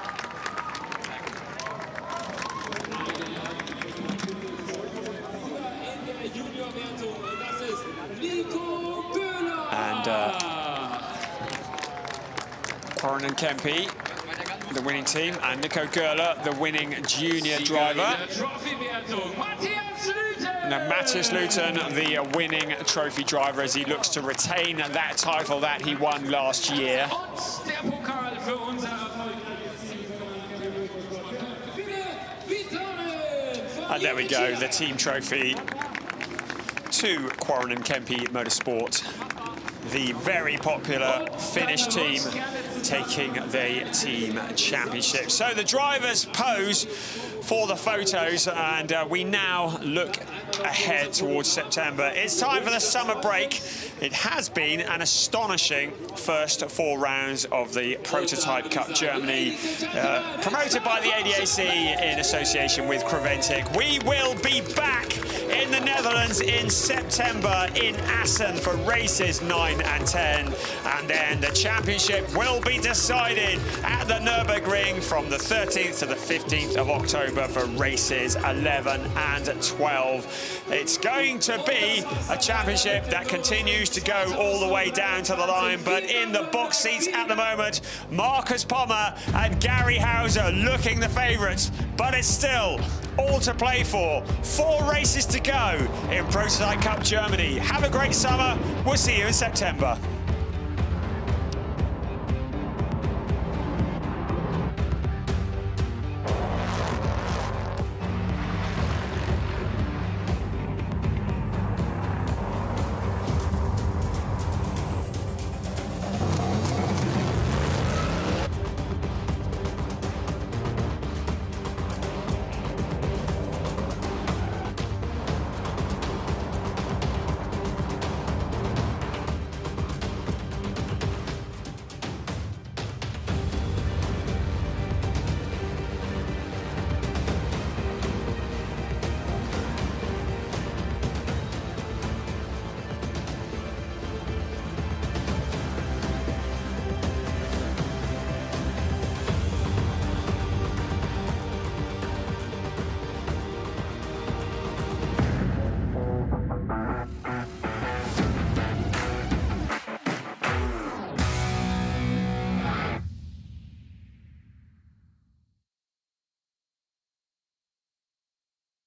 And Quarren Kempe, the winning team, and Nico Gerler, the winning junior driver. Now Matthias Luton, the winning trophy driver, as he looks to retain that title that he won last year. And there we go, the team trophy to Quarren Kempe Motorsport, the very popular Finnish team taking the team championship. So the drivers pose for the photos, and we now look ahead towards September. It's time for the summer break. It has been an astonishing first 4 rounds of the Prototype Cup Germany, promoted by the ADAC in association with Creventic. We will be back in the Netherlands in September in Assen for races 9 and 10, and then the championship will be decided at the Nuremberg Ring from the 13th to the 15th of October for races 11 and 12. It's going to be a championship that continues to go all the way down to the line, but in the box seats at the moment, Marcus Pommer and Gary Hauser looking the favourites. but it's still all to play for. 4 races to go in Prototype Cup Germany. Have a great summer. We'll see you in September.